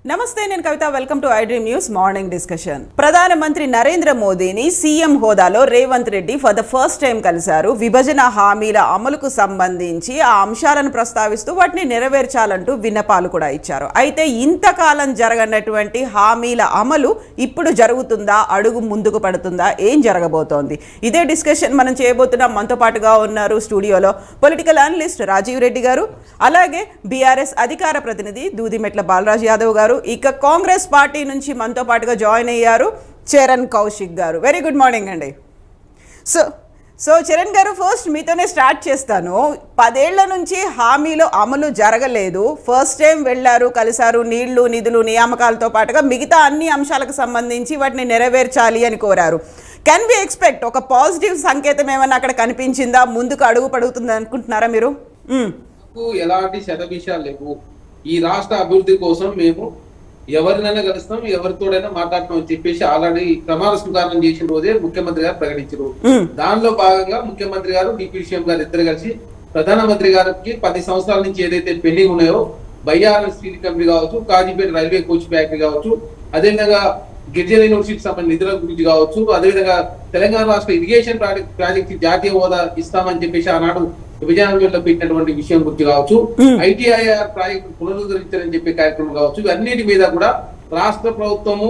నమస్తే, నేను Kavitha. Welcome to iDream news morning discussion. ప్రధానమంత్రి నరేంద్ర మోదీని సీఎం హోదాలో Revanth Reddy for the first time కలిశారు. విభజన హామీల అమలుకు సంబంధించి ఆ అంశాలను ప్రస్తావిస్తూ వాటిని నెరవేర్చాలంటూ విన్నపాలు కూడా ఇచ్చారు. అయితే ఇంతకాలం జరగనటువంటి హామీల అమలు ఇప్పుడు జరుగుతుందా? అడుగు ముందుకు పడుతుందా? ఏం జరగబోతోంది? ఇదే డిస్కషన్ మనం చేయబోతున్నాం. మనతో పాటుగా ఉన్నారు స్టూడియోలో పొలిటికల్ అనలిస్ట్ రాజీవ్ రెడ్డి గారు, అలాగే బీఆర్ఎస్ అధికార ప్రతినిధి దూదిమెట్ల బాలరాజ్ యాదవ్ గారు, ఇక కాంగ్రెస్ పార్టీ నుంచి మనతో పాటుగా జాయిన్ అయ్యారు చరణ్ కౌశిక్ గారు. వెరీ గుడ్ మార్నింగ్ అండి. సో చరణ్ గారు, ఫస్ట్ మీతోనే స్టార్ట్ చేస్తాను. 10 ఏళ్ల నుంచి హామీలు అమలు జరగలేదు. ఫస్ట్ టైం వెళ్ళారు, కలిశారు. నీళ్లు, నిధులు, నియామకాలతో పాటుగా మిగతా అన్ని అంశాలకు సంబంధించి వాటిని నెరవేర్చాలి అని కోరారు. కెన్ వి ఎక్స్పెక్ట్ ఒక పాజిటివ్ సంకేతం ఏమైనా అక్కడ కనిపించిందా? ముందుకు అడుగు పడుతుంది అనుకుంటున్నారా మీరు? ఎలాంటి శతభిషాలు లేవు. ఈ రాష్ట్ర అభివృద్ధి కోసం మేము ఎవరినైనా కలుస్తాం, ఎవరితోడైనా మాట్లాడతాం అని చెప్పేసి ఆల్రెడీ ప్రమాణ స్వీకారం చేసిన రోజే ముఖ్యమంత్రి గారు ప్రకటించారు. దానిలో భాగంగా ముఖ్యమంత్రి గారు, డిప్యూటీ సీఎం గారు ఇద్దరు కలిసి ప్రధానమంత్రి గారికి 10 సంవత్సరాల నుంచి ఏదైతే పెండింగ్ ఉన్నాయో బయ్యారం స్టీల్ కంపెనీ కావచ్చు, కాజీపేట రైల్వే కోచ్ ఫ్యాక్టరీ కావచ్చు, అదేవిధంగా గిరిజన యూనివర్సిటీకి సంబంధించిన నిధుల గురించి కావచ్చు, అదేవిధంగా తెలంగాణ రాష్ట్ర ఇరిగేషన్ ప్రాజెక్ట్ జాతీయ హోదా ఇస్తామని చెప్పేసి ఆనాడు విభజనలో పెట్టినటువంటి విషయం గురించి కావచ్చు, ఐటీఐఆర్ ప్రాజెక్టు పునరుద్ధరించాలని చెప్పే కార్యక్రమం కావచ్చు, ఇవన్నిటి మీద కూడా రాష్ట్ర ప్రభుత్వము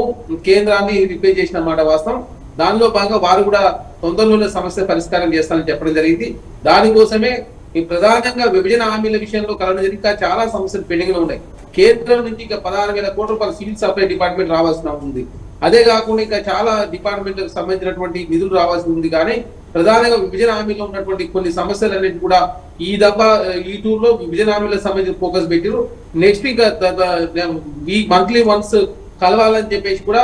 కేంద్రాన్ని రిపేర్ చేసిన మాట వాస్తవం. దానిలో భాగంగా వారు కూడా తొందరలోనే సమస్య పరిష్కారం చేస్తానని చెప్పడం జరిగింది. దానికోసమే ఈ ప్రధానంగా విభజన హామీల విషయంలో కలవడం ఇంకా చాలా సమస్యలు పెండింగ్ లో ఉన్నాయి. కేంద్రం నుంచి ఇంకా 16,000 కోట్ల రూపాయలు సివిల్ సప్లై డిపార్ట్మెంట్ రావాల్సిన ఉంది. అదే కాకుండా ఇంకా చాలా డిపార్ట్మెంట్లకు సంబంధించినటువంటి నిధులు రావాల్సి ఉంది. కానీ ప్రధానంగా విభజన హామీలో ఉన్నటువంటి కొన్ని సమస్యలన్నిటి కూడా ఈ టూర్ లో విభజన హామీలకు సంబంధించి ఫోకస్ పెట్టారు. నెక్స్ట్ ఈ మంత్లీ వన్స్ కలవాలని చెప్పేసి కూడా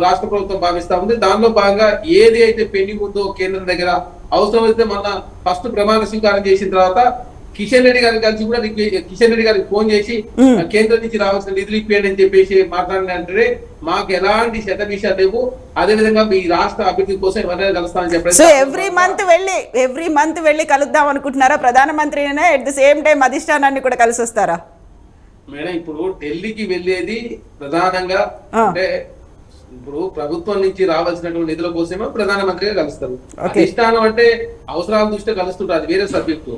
రాష్ట్ర ప్రభుత్వం భావిస్తా ఉంది. దానిలో భాగంగా ఏది అయితే పెండింగ్ ఉందో కేంద్రం దగ్గర అవసరమైతే మొన్న ఫస్ట్ ప్రమాణ స్వీకారం చేసిన తర్వాత కిషన్ రెడ్డి గారికి కలిసి కూడా కిషన్ రెడ్డి గారికి ఫోన్ చేసి కేంద్రం నుంచి రావాల్సిన నిధులు ఇప్పేయండి అని చెప్పేసి మాట్లాడినంటే మాకు ఎలాంటి శతభిషాలు లేవు. అదే విధంగా మీ రాష్ట్ర అభివృద్ధి కోసం ఎవరైనా కలుస్తామని చెప్పారు. సో ఎవ్రీ మంత్ వెళ్ళి కలుద్దాం అనుకుంటున్నారా ప్రధానమంత్రినే? ఎట్ ది సేమ్ టైం అధిష్టానాన్ని కూడా కలిసి వస్తారా? మేడం, ఇప్పుడు ఢిల్లీకి వెళ్ళేది ప్రధానంగా అంటే ఇప్పుడు ప్రభుత్వం నుంచి రావాల్సినటువంటి నిధుల కోసమే ప్రధానమంత్రిగా కలుస్తారు. అధిష్టానం అంటే అవసరాల దృష్ట్యా కలుస్తుంటారు, అది వేరే సబ్జెక్టు.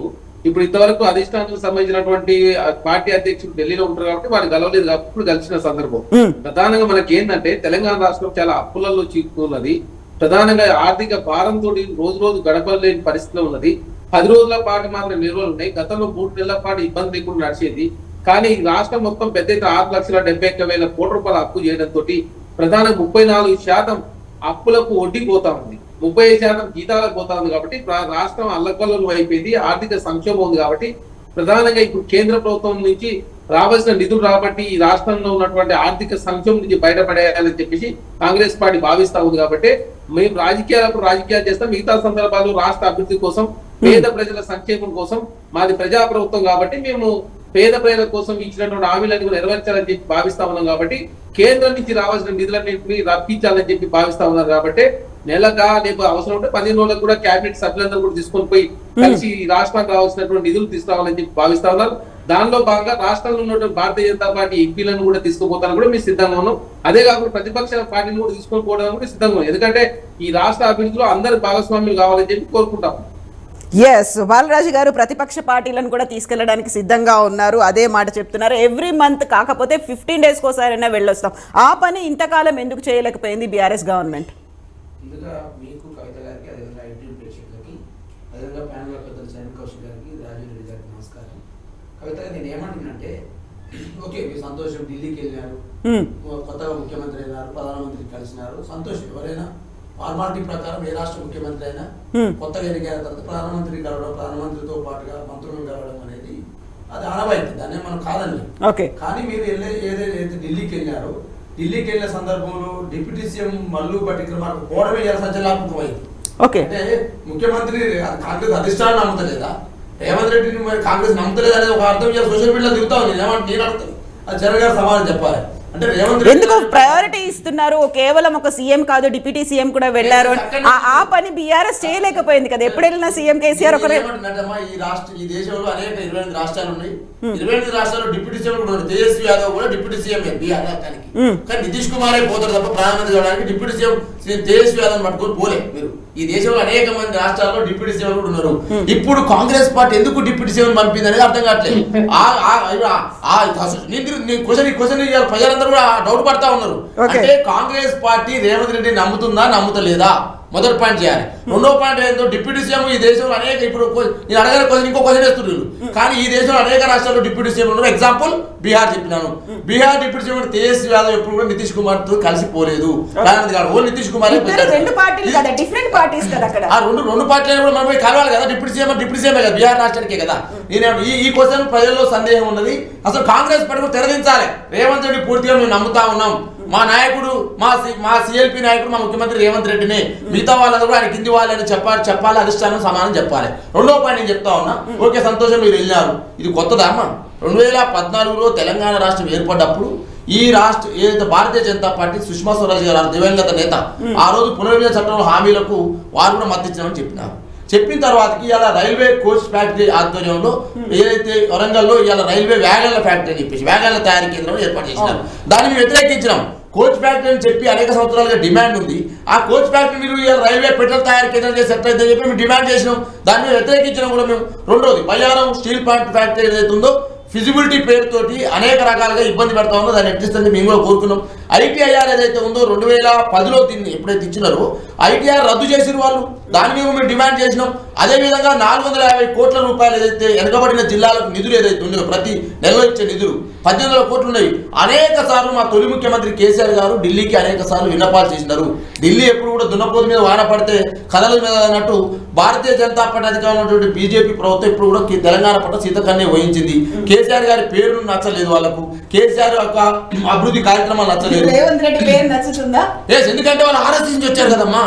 ఇప్పుడు ఇంతవరకు అధిష్టానానికి సంబంధించినటువంటి పార్టీ అధ్యక్షుడు ఢిల్లీలో ఉంటారు కాబట్టి వారు కలవలేదు కాబట్టి ఇప్పుడు కలిసిన సందర్భం. ప్రధానంగా మనకి ఏంటంటే తెలంగాణ రాష్ట్రం చాలా అప్పులలో చిక్కున్నది. ప్రధానంగా ఆర్థిక భారంతో రోజు రోజు గడపలేని పరిస్థితిలో ఉన్నది. 10 రోజుల పాటు మాత్రం నిల్వలు ఉన్నాయి. గతంలో 3 నెలల పాటు ఇబ్బంది లేకుండా నడిచేది. కానీ రాష్ట్రం మొత్తం పెద్ద 6,71,000 కోట్ల రూపాయల అప్పు చేయడంతో ప్రధానంగా 34% అప్పులకు వడ్డీ పోతా ఉంది, 35% జీతాలకు పోతా ఉంది. కాబట్టి రాష్ట్రం అల్లకల్లోలు అయిపోయింది, ఆర్థిక సంక్షోభం ఉంది. కాబట్టి ప్రధానంగా ఇప్పుడు కేంద్ర ప్రభుత్వం నుంచి రావాల్సిన నిధులు రాబట్టి ఈ రాష్ట్రంలో ఉన్నటువంటి ఆర్థిక సంక్షోభం నుంచి బయటపడేయాలని చెప్పేసి కాంగ్రెస్ పార్టీ భావిస్తా ఉంది. కాబట్టి మేము రాజకీయాలు చేస్తాం. మిగతా సందర్భాల్లో రాష్ట్ర అభివృద్ధి కోసం, పేద ప్రజల సంక్షేమం కోసం మాది ప్రజా ప్రభుత్వం కాబట్టి మేము పేద ప్రజల కోసం ఇచ్చినటువంటి హామీలను నెరవేర్చాలని చెప్పి భావిస్తా ఉన్నాం. కాబట్టి కేంద్రం నుంచి రావాల్సిన నిధులన్నింటినీ రప్పించాలని చెప్పి భావిస్తా ఉన్నారు. కాబట్టి నెలగా రేపు అవసరం ఉంటే 15 రోజులకు కూడా కేబినెట్ సభ్యులందరూ కూడా తీసుకొని పోయి కలిసి రాష్ట్రానికి రావాల్సినటువంటి నిధులు తీసుకురావాలని చెప్పి భావిస్తా ఉన్నారు. దానిలో భాగంగా రాష్ట్రంలో ఉన్నటువంటి భారతీయ జనతా పార్టీ ఎంపీలను కూడా తీసుకుపోతాను కూడా మేము సిద్ధంగా ఉన్నాం. అదే కాకుండా ప్రతిపక్ష పార్టీని కూడా తీసుకొని పోవడానికి కూడా సిద్ధంగా ఉన్నాం. ఎందుకంటే ఈ రాష్ట్ర అభివృద్ధిలో అందరి భాగస్వామ్యులు కావాలని చెప్పి కోరుకుంటాం. ఎస్, బాలరాజు గారు ప్రతిపక్ష పార్టీలను కూడా తీసుకెళ్లడానికి సిద్ధంగా ఉన్నారు, అదే మాట చెప్తున్నారు. ఎవ్రీ మంత్ కాకపోతే 15 డేస్ కోసారైనా వెళ్ళొస్తాం. ఆ పని ఇంతకాలం ఎందుకు చేయలేకపోయింది బీఆర్ఎస్ గవర్నమెంట్? ముందుగా మీకు కవిత గారికి, అదేవిధంగా ఐడ్రీమ్ ప్రేక్షకులకి, అదేవిధంగా ప్యానల్ పెద్దలు చరణ్ కౌశిక్ గారికి, రాజీవ్ రెడ్డి గారికి నమస్కారం. కవిత గారు, నేను ఏమంటున్నానంటే, ఓకే మీ సంతోషం, ఢిల్లీకి వెళ్ళారు, కొత్తగా ముఖ్యమంత్రి అయినారు, ప్రధానమంత్రి కలిసినారు, సంతోషం. ఎవరైనా ఫార్మాలిటీ ప్రకారం ఏ రాష్ట్ర ముఖ్యమంత్రి అయినా కొత్తగా ఎన్నికైన తర్వాత ప్రధానమంత్రి కలవడం, ప్రధానమంత్రితో పాటుగా మంత్రులను కలవడం అనేది అది ఆనవాయితీ, దాన్ని మనం కాదని. కానీ మీరు ఏదైతే ఢిల్లీకి వెళ్ళారో, ఢిల్లీకి వెళ్ళిన సందర్భంలో డిప్యూటీ సీఎం మల్లు భట్టి విక్రమార్క పోవడమే సంచలనాత్మకమైంది. అంటే ముఖ్యమంత్రి కాంగ్రెస్ అధిష్టానం నమ్ముతలేదా, రేవంత్ రెడ్డిని మరి కాంగ్రెస్ నమ్ముతలేదు అనేది ఒక అర్థం సోషల్ మీడియాలో దిగుతా ఉంది. నేను అడుగుతాను, అది చరణ్ గారు సమాధానం చెప్పాలి. అంటే రేవంత్ రెడ్డి ఎందుకు ప్రయారిటీ ఇస్తున్నారు? కేవలం ఒక సీఎం కాదు, డిప్యూటీ సీఎం కూడా వెళ్ళారు. ఆ పని బీఆర్ఎస్ చేయలేకపోయింది కదా. ఎప్పుడు వెళ్ళినా సీఎం కేసీఆర్ ఒకరే. ఈ దేశంలో అనేక 28 రాష్ట్రాలు ఉన్నాయి. 28 రాష్ట్రాల్లో డిప్యూటీ సీఎం కూడా ఉన్నారు. తేజస్వి యాదవ్ కూడా డిప్యూటీ సీఎం బీహార్ రాష్ట్రానికి. కానీ నితీష్ కుమారే పోతారు తప్ప ప్రధానమంత్రి కావడానికి డిప్యూటీ సీఎం తేజస్వి యాదవ్ పట్టుకొని పోలే. మీరు ఈ దేశంలో అనేక మంది రాష్ట్రాల్లో డిప్యూటీ సీఎం కూడా ఉన్నారు. ఇప్పుడు కాంగ్రెస్ పార్టీ ఎందుకు డిప్యూటీ సీఎం పంపింది అనేది అర్థం కావట్లేదు. క్వశ్చన్ ప్రజలందరూ కూడా డౌట్ పడతా ఉన్నారు. అంటే కాంగ్రెస్ పార్టీ రేవంత్ రెడ్డి నమ్ముతుందా నమ్ముతలేదా మొదటి పాయింట్ చేయాలి. రెండో పాయింట్ ఏంటో డిప్యూటీ సీఎం ఈ దేశంలో అనేక, ఇప్పుడు నేను అడగల క్వశ్చన్ ఇంకో క్వశ్చన్ వేస్తున్నారు. కానీ ఈ దేశంలో అనేక రాష్ట్రాల్లో డిప్యూటీ సీఎం ఉన్నారు. ఎగ్జాంపుల్ బీహార్ చెప్పినాను. బీహార్ డిప్యూటీ సీఎం తేజస్వి యాదవ్ ఎప్పుడు కూడా నితీష్ కుమార్ తో కలిసిపోలేదు. ఓ నితీష్ కుమార్ రెండు పార్టీలు కదా, డిఫరెంట్ పార్టీస్ కదా అక్కడ. రెండు పార్టీలు కూడా మనం కలవాలి కదా. డిప్యూటీ సీఎం కదా, బీహార్ రాష్ట్రానికే కదా. నేను ఈ క్వశ్చన్ ప్రజల్లో సందేహం ఉన్నది. అసలు కాంగ్రెస్ పార్టీ తెరదించాలి. రేవంత్ రెడ్డి పూర్తిగా మేము నమ్ముతా ఉన్నాం. మా నాయకుడు మా సిఎల్పి నాయకుడు మా ముఖ్యమంత్రి రేవంత్ రెడ్డిని, మిగతా వాళ్ళందరూ ఆయన కింది వాళ్ళని చెప్పాలి, అధిష్టానం సమానం చెప్పాలి. రెండో పాయింట్ నేను చెప్తా ఉన్నా. ఓకే, సంతోషం, మీరు వెళ్ళినారు. ఇది కొత్తదా అమ్మా? 2014లో తెలంగాణ రాష్ట్రం ఏర్పడ్డప్పుడు ఈ రాష్ట్ర ఏదైతే భారతీయ జనతా పార్టీ సుష్మా స్వరాజ్ గారు దివంగత నేత ఆ రోజు పునర్విభజన చట్టంలో హామీలకు వారు కూడా మద్దతు ఇచ్చినామని చెప్పినారు. చెప్పిన తర్వాతకి ఇలా రైల్వే కోచ్ ఫ్యాక్టరీ ఆధ్వర్యంలో ఏదైతే వరంగల్లో ఇవాళ రైల్వే వ్యాగన్ల ఫ్యాక్టరీ అని చెప్పేసి వ్యాగన్ల తయారీ కేంద్రం ఏర్పాటు చేసినారు. దాన్ని మేము వ్యతిరేకించినాం. కోచ్ ఫ్యాక్టరీ అని చెప్పి అనేక సంవత్సరాలుగా డిమాండ్ ఉంది. ఆ కోచ్ ఫ్యాక్టరీ మీరు ఇవాళ రైల్వే పెట్రోల్ తయారీ కేంద్రం చేసి సెట్ అయితే చెప్పి మేము డిమాండ్ చేసినాం. దాన్ని వ్యతిరేకించినాం కూడా మేము. రెండోది బయ్యారం స్టీల్ ప్లాంట్ ఫ్యాక్టరీ ఏదైతే ఉందో ఫిజిబిలిటీ పేరుతోటి అనేక రకాలుగా ఇబ్బంది పెడతా ఉందో దాన్ని ఎట్టిస్తుంది మేము కూడా కోరుకున్నాం. ఐటీఐఆర్ ఏదైతే ఉందో 2010లో దీన్ని ఎప్పుడైతే ఇచ్చినారో ఐటీఆర్ రద్దు చేసిన వాళ్ళు, దాని మీద మేము డిమాండ్ చేసినాం. అదేవిధంగా 450 కోట్ల రూపాయలు ఏదైతే వెనుకబడిన జిల్లాలకు నిధులు ఏదైతే ఉందో ప్రతి నెలలో ఇచ్చే నిధులు 1800 కోట్లు ఉన్నాయి. అనేక సార్లు మా తొలి ముఖ్యమంత్రి కేసీఆర్ గారు ఢిల్లీకి అనేక సార్లు విన్నపాలు చేసినారు. ఢిల్లీ ఎప్పుడు కూడా దున్నపోతు మీద వాన పడితే కథల మీద అన్నట్టు భారతీయ జనతా పార్టీ అధికారంలో ఉన్నటువంటి బీజేపీ ప్రభుత్వం ఇప్పుడు కూడా తెలంగాణ పట్ల సీతకన్నే వహించింది. కేసీఆర్ గారి పేరు నచ్చలేదు వాళ్ళకు, కేసీఆర్ యొక్క అభివృద్ధి కార్యక్రమాలు నచ్చలేదు. ఎందుకంటే వాళ్ళు ఆర్ఎస్ఎస్ నుంచి వచ్చారు కదమ్మా.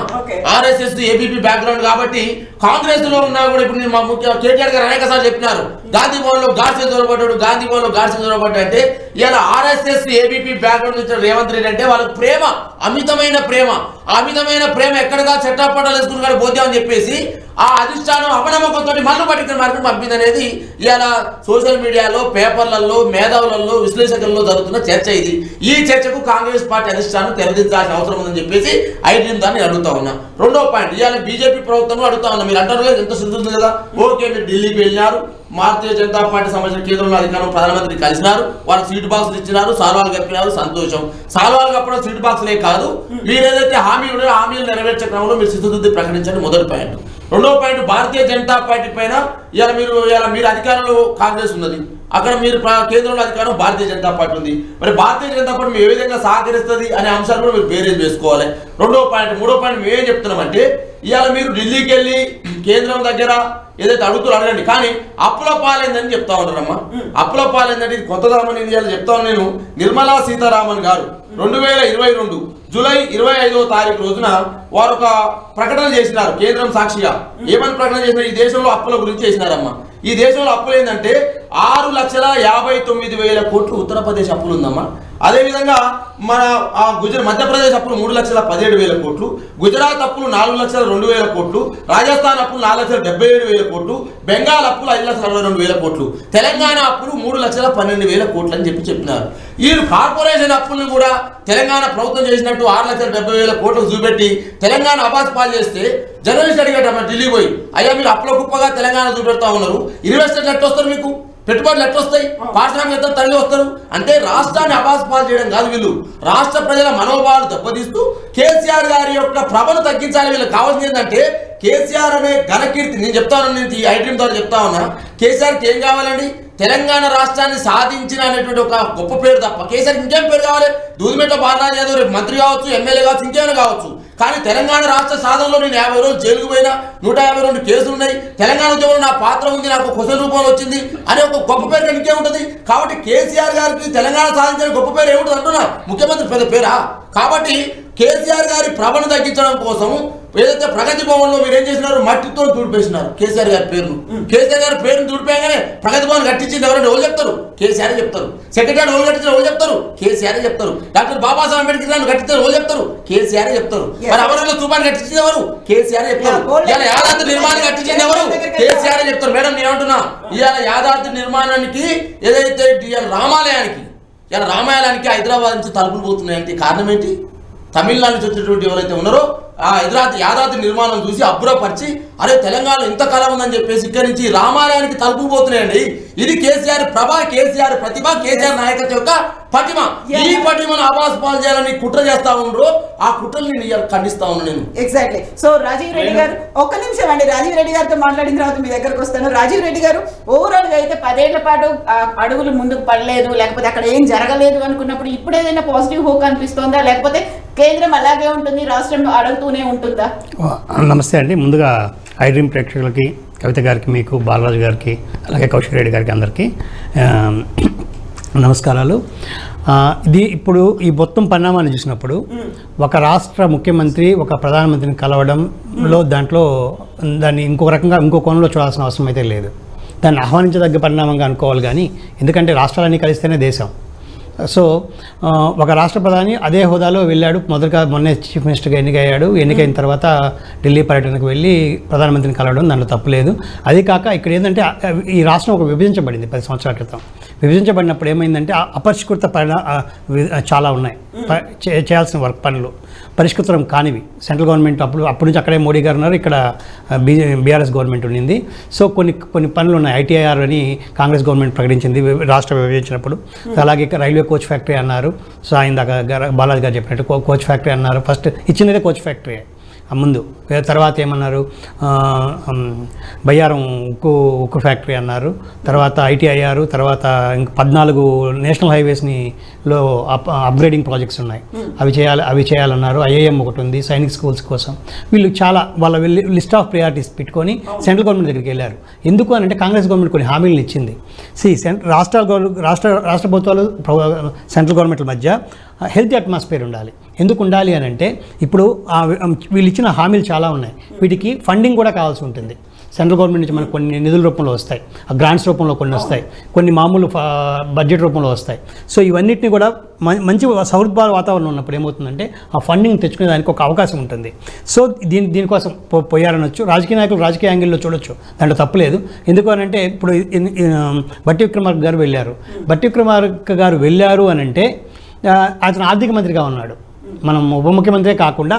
ఆర్ఎస్ఎస్ ఏబీపీ బ్యాక్గ్రౌండ్ కాబట్టి కాంగ్రెస్ లో ఉన్నా కూడా ఇప్పుడు మా ముఖ్య కేటీఆర్ గారు అనేక సార్లు చెప్పినారు గాంధీ భవన్ లో గాడ్సే దొరబడ్డాడు, గాంధీ భవన్ లో గాడ్సే దొరబడ్డా అంటే ఇలా ఆర్ఎస్ఎస్ ఏబీపీ బ్యాక్గ్రౌండ్ వచ్చిన రేవంత్ రెడ్డి అంటే వాళ్ళకి ప్రేమ, అమితమైన ప్రేమ. ఆ అమితమైన ప్రేమ ఎక్కడగా చట్టాపట్టాలు వేసుకుని పోతే అని చెప్పేసి ఆ అధిష్టానం అపనమ్మకంతో మళ్ళీ పట్టుకుని మార్కెట్ పంపింది అనేది ఇలా సోషల్ మీడియాలో, పేపర్లలో, మేధావులలో, విశ్లేషకులలో జరుగుతున్న చర్చ ఇది. ఈ చర్చకు కాంగ్రెస్ పార్టీ అధిష్టానం తెరదించాల్సిన అవసరం ఉందని చెప్పేసి ఐటీఎం దాన్ని అడుగుతా ఉన్నా. రెండో పాయింట్ ఇవాళ బీజేపీ ప్రభుత్వం అడుగుతా ఉన్నా. మీరు అంటారు ఎంత సిద్ధి ఉంది కదా, ఓకే మీరు ఢిల్లీకి వెళ్ళినారు, భారతీయ జనతా పార్టీ సంబంధించిన కేంద్రంలో అధికారం ప్రధానమంత్రి కలిసినారు, వాళ్ళకి సీట్ బాక్సులు ఇచ్చినారు, సాల్వాలు కప్పినారు, సంతోషం. సాల్వాలు కప్పడం సీట్ బాక్సులే కాదు, మీరు ఏదైతే హామీలు హామీలు నెరవేర్చే క్రమంలో మీరు సిద్ధుద్ది ప్రకటించండి. మొదటి పాయింట్. రెండో పాయింట్ భారతీయ జనతా పార్టీ పైన ఇవాళ మీరు అధికారంలో కాంగ్రెస్ ఉన్నది, అక్కడ మీరు కేంద్రంలో అధికారం భారతీయ జనతా పార్టీ ఉంది. మరి భారతీయ జనతా పార్టీ ఏ విధంగా సహకరిస్తుంది అనే అంశాలు కూడా మీరు బేరేజ్ వేసుకోవాలి. రెండో పాయింట్. మూడో పాయింట్ మేమేం చెప్తున్నామంటే ఇవాళ మీరు ఢిల్లీకి వెళ్ళి కేంద్రం దగ్గర ఏదైతే అడుగుతారో అడగండి, కానీ అప్పుల పాలైందని చెప్తా ఉన్నారమ్మా. అప్పుల పాలైందంటే ఇది కొత్తదామని ఇవాళ చెప్తాను నేను. నిర్మలా సీతారామన్ గారు 2022 జూలై 25వ తారీఖు రోజున వారు ఒక ప్రకటన చేసినారు కేంద్రం సాక్షిగా. ఏమని ప్రకటన చేసినారు? ఈ దేశంలో అప్పుల గురించి చేసినారమ్మా. ఈ దేశంలో అప్పులు ఏంటంటే 6,59,000 కోట్లు ఉత్తరప్రదేశ్ అప్పులు ఉందమ్మా. అదేవిధంగా మన మధ్యప్రదేశ్ అప్పులు 3,17,000 కోట్లు, గుజరాత్ అప్పులు 4,02,000 కోట్లు, రాజస్థాన్ అప్పులు 4,77,000 కోట్లు, బెంగాల్ అప్పులు 5,62,000 కోట్లు, తెలంగాణ అప్పులు 3,12,000 కోట్లు అని చెప్పినారు. ఈ కార్పొరేషన్ అప్పులను కూడా తెలంగాణ ప్రభుత్వం చేసినట్టు 6,70,000 కోట్లకు చూపెట్టి తెలంగాణ అబాస్ పాలు చేస్తే జర్నలిస్ట్ అడిగేట ఢిల్లీ పోయి, అయ్యా మీరు అప్పుల కుప్పగా తెలంగాణ చూపెడతా ఉన్నారు, ఇన్వెస్టర్లు ఎట్లా వస్తారు, మీకు పెట్టుబడులు ఎట్లా వస్తాయి, పారిశ్రామిక తరలి వస్తారు అంటే రాష్ట్రాన్ని అబాస్పాలు చేయడం కాదు. వీళ్ళు రాష్ట్ర ప్రజల మనోభావాలు దెబ్బతీస్తూ కేసీఆర్ గారి యొక్క ప్రభను తగ్గించాలి. వీళ్ళకి కావాల్సింది ఏంటంటే కేసీఆర్ అనే ఘనకీర్తి. నేను చెప్తాను, నేను ఈ ఐటీఎం ద్వారా చెప్తా ఉన్నా, కేసీఆర్కి ఏం కావాలండి? తెలంగాణ రాష్ట్రాన్ని సాధించిన అనేటువంటి ఒక గొప్ప పేరు తప్ప కేసీఆర్కి ఇంకేం పేరు కావాలి? దూదిమెట్ల బాలరాజు యాదవ్ రేపు మంత్రి కావచ్చు, ఎమ్మెల్యే కావచ్చు, ఇంకేమైనా కావచ్చు, కానీ తెలంగాణ రాష్ట్ర సాధనలో నేను 50 రోజులు జైలుకు పోయినా, 152 కేసులు ఉన్నాయి, తెలంగాణ ఉద్యమంలో నా పాత్ర ఉంది, నాకు క్వశ్చన్ రూపంలో వచ్చింది అనే ఒక గొప్ప పేరు ఇంకేముంటుంది? కాబట్టి కేసీఆర్ గారికి తెలంగాణ సాధించిన గొప్ప పేరు ఏముంటుంది అంటున్నా? ముఖ్యమంత్రి పెద్ద పేరా? కాబట్టి కేసీఆర్ గారి ప్రభను తగ్గించడం కోసం ఏదైతే ప్రగతి భవన్లో మీరు ఏం చేసినారు, మట్టితో తుడిపేసినారు కేసీఆర్ గారి పేరును. కేసీఆర్ గారి పేరును తుడిపేయగానే ప్రగతి భవన్ కట్టించింది ఎవరంటే ఎవరు చెప్తారు? కేసీఆర్ చెప్తారు. సెక్రటరీ ఎవరు కట్టించారు ఎవరు చెప్తారు? కేసీఆర్ చెప్తారు. డాక్టర్ బాబాసాహెబ్ అంబేద్కర్ గారిని కట్టించారు ఎవరు చెప్తారు? కేసీఆర్ చెప్తారు. మరి అమరవీరుల స్థూపాన్ని కట్టించింది ఎవరు? కేసీఆర్ చెప్తారు. ఇవాళ యాదాద్రి నిర్మాణం కట్టించింది ఎవరు? కేసీఆర్ చెప్తారు. మేడం నేను ఏమంటున్నా, ఇవాళ యాదాద్రి నిర్మాణానికి ఏదైతే రామాలయానికి, ఇలా రామాలయానికి హైదరాబాద్ నుంచి తలుపులు పోతున్నాయంటే కారణం ఏంటి? తమిళనాడు నుంచి వచ్చినటువంటి ఎవరైతే ఉన్నారో ఆ యాదాద్రి నిర్మాణం చూసి అబ్బురపరిచి అరే తెలంగాణలో ఇంతకాలం ఉందని చెప్పేసి ఇక్కడి నుంచి రామాలయానికి తలుపులు పోతున్నాయండి. ఇది కేసీఆర్ ప్రభ, కేసీఆర్ ప్రతిభ, కేసీఆర్ నాయకత్వం యొక్క పటిమ. ఈ పటిమను ఆవాస్ పాలు చేయాలని కుట్ర చేస్తా ఉండరు. ఆ కుట్రని నేను ఖండిస్తా ఉన్నాను నేను. ఎగ్జాక్ట్లీ. సో రాజీవ్ రెడ్డి గారు ఒక్క నిమిషం అండి, రాజీవ్ రెడ్డి గారితో మాట్లాడిన తర్వాత మీ దగ్గరకు వస్తాను. రాజీవ్ రెడ్డి గారు, ఓవరాల్ గా అయితే 10 ఏళ్ల పాటు అడుగులు ముందుకు పడలేదు, లేకపోతే అక్కడ ఏం జరగలేదు అనుకున్నప్పుడు ఇప్పుడు ఏదైనా పాజిటివ్ హోప్ అనిపిస్తుందా, లేకపోతే కేంద్రం అలాగే ఉంటుంది, రాష్ట్రం అడుగుతూనే ఉంటుందా? నమస్తే అండి. ముందుగా ఐ డ్రీమ్ ప్రేక్షకులకి, కవిత గారికి, మీకు బాలరాజు గారికి, అలాగే కౌశిక్ రెడ్డి గారికి అందరికీ నమస్కారాలు. ఇది ఇప్పుడు ఈ మొత్తం పరిణామాన్ని చూసినప్పుడు ఒక రాష్ట్ర ముఖ్యమంత్రి ఒక ప్రధానమంత్రిని కలవడంలో దాన్ని ఇంకొక రకంగా ఇంకో కోణంలో చూడాల్సిన అవసరం అయితే లేదు. దాన్ని ఆహ్వానించదగ్గ పరిణామంగా అనుకోవాలి. కానీ ఎందుకంటే రాష్ట్రాలన్నీ కలిస్తేనే దేశం. సో ఒక రాష్ట్ర ప్రధాని అదే హోదాలో వెళ్ళాడు. మొన్నే చీఫ్ మినిస్టర్గా ఎన్నికయ్యాడు. ఎన్నికైన తర్వాత ఢిల్లీ పర్యటనకు వెళ్ళి ప్రధానమంత్రిని కలవడం, దాంట్లో తప్పు లేదు. అది కాక ఇక్కడ ఏంటంటే ఈ రాష్ట్రం ఒక విభజించబడింది 10 సంవత్సరాల క్రితం. విభజించబడినప్పుడు ఏమైందంటే అపరిష్కృత చాలా ఉన్నాయి, చేయాల్సిన పనులు పరిష్కృతం కానివి. సెంట్రల్ గవర్నమెంట్ అప్పటి నుంచి అక్కడే మోడీ గారు ఉన్నారు, ఇక్కడ బీఆర్ఎస్ గవర్నమెంట్ ఉండింది. సో కొన్ని పనులు ఉన్నాయి. ఐటీఐఆర్ అని కాంగ్రెస్ గవర్నమెంట్ ప్రకటించింది రాష్ట్ర విభజించినప్పుడు. అలాగే రైల్వే కోచ్ ఫ్యాక్టరీ అన్నారు. సో ఆయన దాకా బాలాజీ గారు చెప్పినట్టు కోచ్ ఫ్యాక్టరీ అన్నారు. ఫస్ట్ ఇచ్చినదే కోచ్ ఫ్యాక్టరీ ముందు. తర్వాత ఏమన్నారు, బయ్యారం ఉక్కు ఫ్యాక్టరీ అన్నారు. తర్వాత ఐటీఐఆర్, తర్వాత ఇంక 14 నేషనల్ హైవేస్లో అప్గ్రేడింగ్ ప్రాజెక్ట్స్ ఉన్నాయి, అవి చేయాలన్నారు. ఐఐఎం ఒకటి ఉంది సైనిక్ స్కూల్స్ కోసం. వీళ్ళు చాలా వాళ్ళ లిస్ట్ ఆఫ్ ప్రయారిటీస్ పెట్టుకొని సెంట్రల్ గవర్నమెంట్ దగ్గరికి వెళ్ళారు. ఎందుకు అని అంటే కాంగ్రెస్ గవర్నమెంట్ కొన్ని హామీలను ఇచ్చింది. రాష్ట్ర ప్రభుత్వాలు సెంట్రల్ గవర్నమెంట్ల మధ్య హెల్తీ అట్మాస్ఫియర్ ఉండాలి. ఎందుకు ఉండాలి అని అంటే ఇప్పుడు వీళ్ళు ఇచ్చిన హామీలు చాలా ఉన్నాయి. వీటికి ఫండింగ్ కూడా కావాల్సి ఉంటుంది. సెంట్రల్ గవర్నమెంట్ నుంచి మనకు కొన్ని నిధుల రూపంలో వస్తాయి, గ్రాంట్స్ రూపంలో కొన్ని వస్తాయి, కొన్ని మామూలు బడ్జెట్ రూపంలో వస్తాయి. సో ఇవన్నిటిని కూడా మంచి సౌహృద వాతావరణం ఉన్నప్పుడు ఏమవుతుందంటే ఆ ఫండింగ్ తెచ్చుకునే దానికి ఒక అవకాశం ఉంటుంది. సో దీనికోసం పోయారనొచ్చు. రాజకీయ నాయకులు రాజకీయ యాంగిల్లో చూడొచ్చు, దాంట్లో తప్పులేదు. ఎందుకు అని అంటే ఇప్పుడు బట్టి విక్రమార్క గారు వెళ్ళారు. బట్టి విక్రమార్క గారు వెళ్ళారు అని అంటే అతను ఆర్థిక మంత్రిగా ఉన్నాడు. మనం ఉప ముఖ్యమంత్రే కాకుండా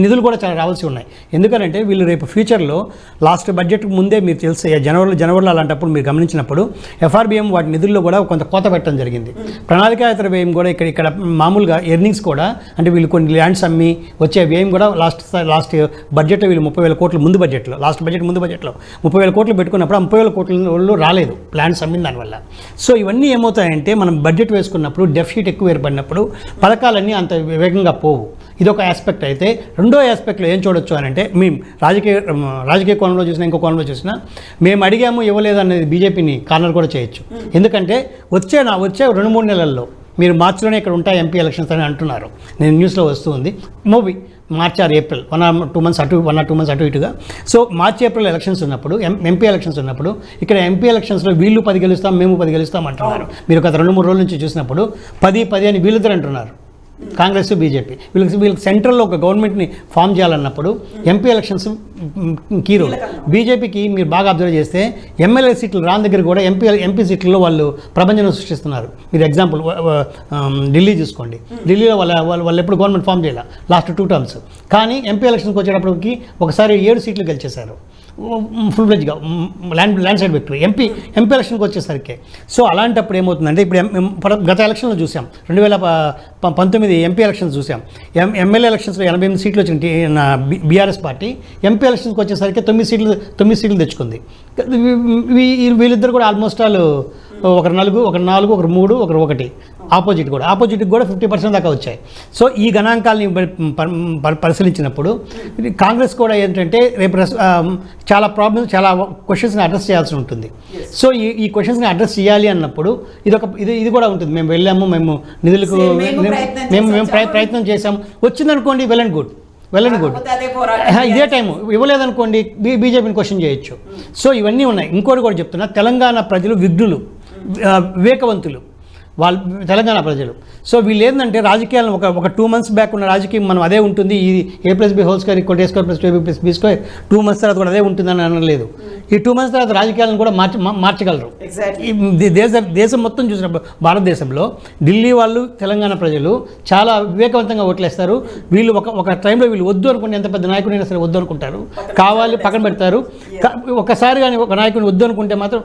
నిధులు కూడా చాలా రావాల్సి ఉన్నాయి. ఎందుకంటే వీళ్ళు రేపు ఫ్యూచర్లో లాస్ట్ బడ్జెట్ ముందే మీరు తెలిసే జనవరిలో అలాంటప్పుడు మీరు గమనించినప్పుడు FRBM వాటి నిధుల్లో కూడా కొంత కోత పెట్టడం జరిగింది. ప్రణాళికాయతర వ్యయం కూడా ఇక్కడ మామూలుగా ఎర్నింగ్స్ కూడా అంటే వీళ్ళు కొన్ని ల్యాండ్స్ అమ్మి వచ్చే వ్యయం కూడా లాస్ట్ బడ్జెట్లో వీళ్ళు 30,000 కోట్లు ముందు బడ్జెట్లో 30,000 కోట్లు పెట్టుకున్నప్పుడు ఆ 30,000 కోట్లు రాలేదు ప్లాన్స్ అమ్మిన దానివల్ల. సో ఇవన్నీ ఏమవుతాయంటే మనం బడ్జెట్ వేసుకున్నప్పుడు డెఫిసిట్ ఎక్కువ ఏర్పడినప్పుడు పథకాలన్నీ అంత వేగంగా పోవు. ఇదొక ఆస్పెక్ట్. అయితే రెండో ఆస్పెక్ట్లో ఏం చూడొచ్చు అని అంటే మేము రాజకీయ కోణంలో చూసినా ఇంకో కోణంలో చూసినా మేము అడిగాము ఇవ్వలేదు అనేది బీజేపీని కార్నర్ కూడా చేయొచ్చు. ఎందుకంటే వచ్చే 2-3 నెలల్లో మీరు మార్చిలోనే ఇక్కడ ఉంటాయి ఎంపీ ఎలక్షన్స్ అని అంటున్నారు. నేను న్యూస్లో వస్తుంది. Movie March are April 1 or 2 months అటు ఇటుగా. సో మార్చి ఏప్రిల్ ఎలక్షన్స్ ఉన్నప్పుడు ఎంపీ ఎలక్షన్స్ ఉన్నప్పుడు ఇక్కడ ఎంపీ ఎలక్షన్స్లో వీళ్ళు 10 గెలుస్తాం మేము 10 గెలుస్తాం అంటున్నారు. మీరు గత 2-3 రోజుల నుంచి చూసినప్పుడు 10 అని వీళ్ళిద్దరు అంటున్నారు, కాంగ్రెస్ బీజేపీ. వీళ్ళకి సెంట్రల్లో ఒక గవర్నమెంట్ని ఫామ్ చేయాలన్నప్పుడు ఎంపీ ఎలక్షన్స్ కీ రోల్. బీజేపీకి మీరు బాగా అబ్జర్వ్ చేస్తే ఎమ్మెల్యే సీట్లు రాని దగ్గర కూడా ఎంపీ సీట్లలో వాళ్ళు ప్రభంజనం సృష్టిస్తున్నారు. మీరు ఎగ్జాంపుల్ ఢిల్లీ చూసుకోండి. ఢిల్లీలో వాళ్ళు ఎప్పుడు గవర్నమెంట్ ఫామ్ చేయాలి లాస్ట్ 2 terms. కానీ ఎంపీ ఎలక్షన్కి వచ్చేటప్పటికి ఒకసారి 7 సీట్లు గెలిచేశారు ఫుల్ ఫ్లెడ్జ్గా, ల్యాండ్ సైడ్ విక్టరీ ఎంపీ ఎలక్షన్కి వచ్చేసరికి. సో అలాంటప్పుడు ఏమవుతుందంటే ఇప్పుడు గత ఎలక్షన్లో చూసాం, 2019 ఎంపీ ఎలక్షన్స్ చూసాం. ఎమ్మెల్యే ఎలక్షన్స్లో 88 సీట్లు వచ్చిన బీఆర్ఎస్ పార్టీ ఎంపీ ఎలక్షన్కి వచ్చేసరికి 9 సీట్లు తెచ్చుకుంది. వీళ్ళిద్దరు కూడా ఆల్మోస్ట్ ఒకరు 4, ఒకరు 3, ఒకరు 1. ఆపోజిట్కి కూడా 50% దాకా వచ్చాయి. సో ఈ గణాంకాలని పరిశీలించినప్పుడు కాంగ్రెస్ కూడా ఏంటంటే రేపు చాలా క్వశ్చన్స్ని అడ్రస్ చేయాల్సి ఉంటుంది. సో ఈ క్వశ్చన్స్ని అడ్రస్ చేయాలి అన్నప్పుడు ఇది కూడా ఉంటుంది. మేము వెళ్ళాము, మేము నిధులకు మేము ప్రయత్నం చేసాము, వచ్చిందనుకోండి well and good. Well and good. కాకపోతే అదే పోరాటం ఇదే టైము ఇవ్వలేదనుకోండి బీజేపీని క్వశ్చన్ చేయొచ్చు. సో ఇవన్నీ ఉన్నాయి. ఇంకోటి కూడా చెప్తున్నా, తెలంగాణ ప్రజలు విఘ్నులు, వివేకవంతులు వాళ్ళు, తెలంగాణ ప్రజలు. సో వీళ్ళు ఏంటంటే రాజకీయాలను ఒక 2 months బ్యాక్ ఉన్న రాజకీయం మనం అదే ఉంటుంది, ఇది A+B² = A²+B² 2 months తర్వాత కూడా అదే ఉంటుందని అనలేదు. ఈ 2 months తర్వాత రాజకీయాలను కూడా మార్చగలరు. దేశం మొత్తం చూసినప్పుడు భారతదేశంలో ఢిల్లీ వాళ్ళు, తెలంగాణ ప్రజలు చాలా వివేకవంతంగా ఓట్లేస్తారు. వీళ్ళు ఒక టైంలో వీళ్ళు వద్దు అనుకుంటే, ఎంత పెద్ద నాయకుడైనా సరే వద్దు అనుకుంటారు, కావాలి పక్కన పెడతారు. ఒకసారి కానీ ఒక నాయకుడిని వద్దు అనుకుంటే మాత్రం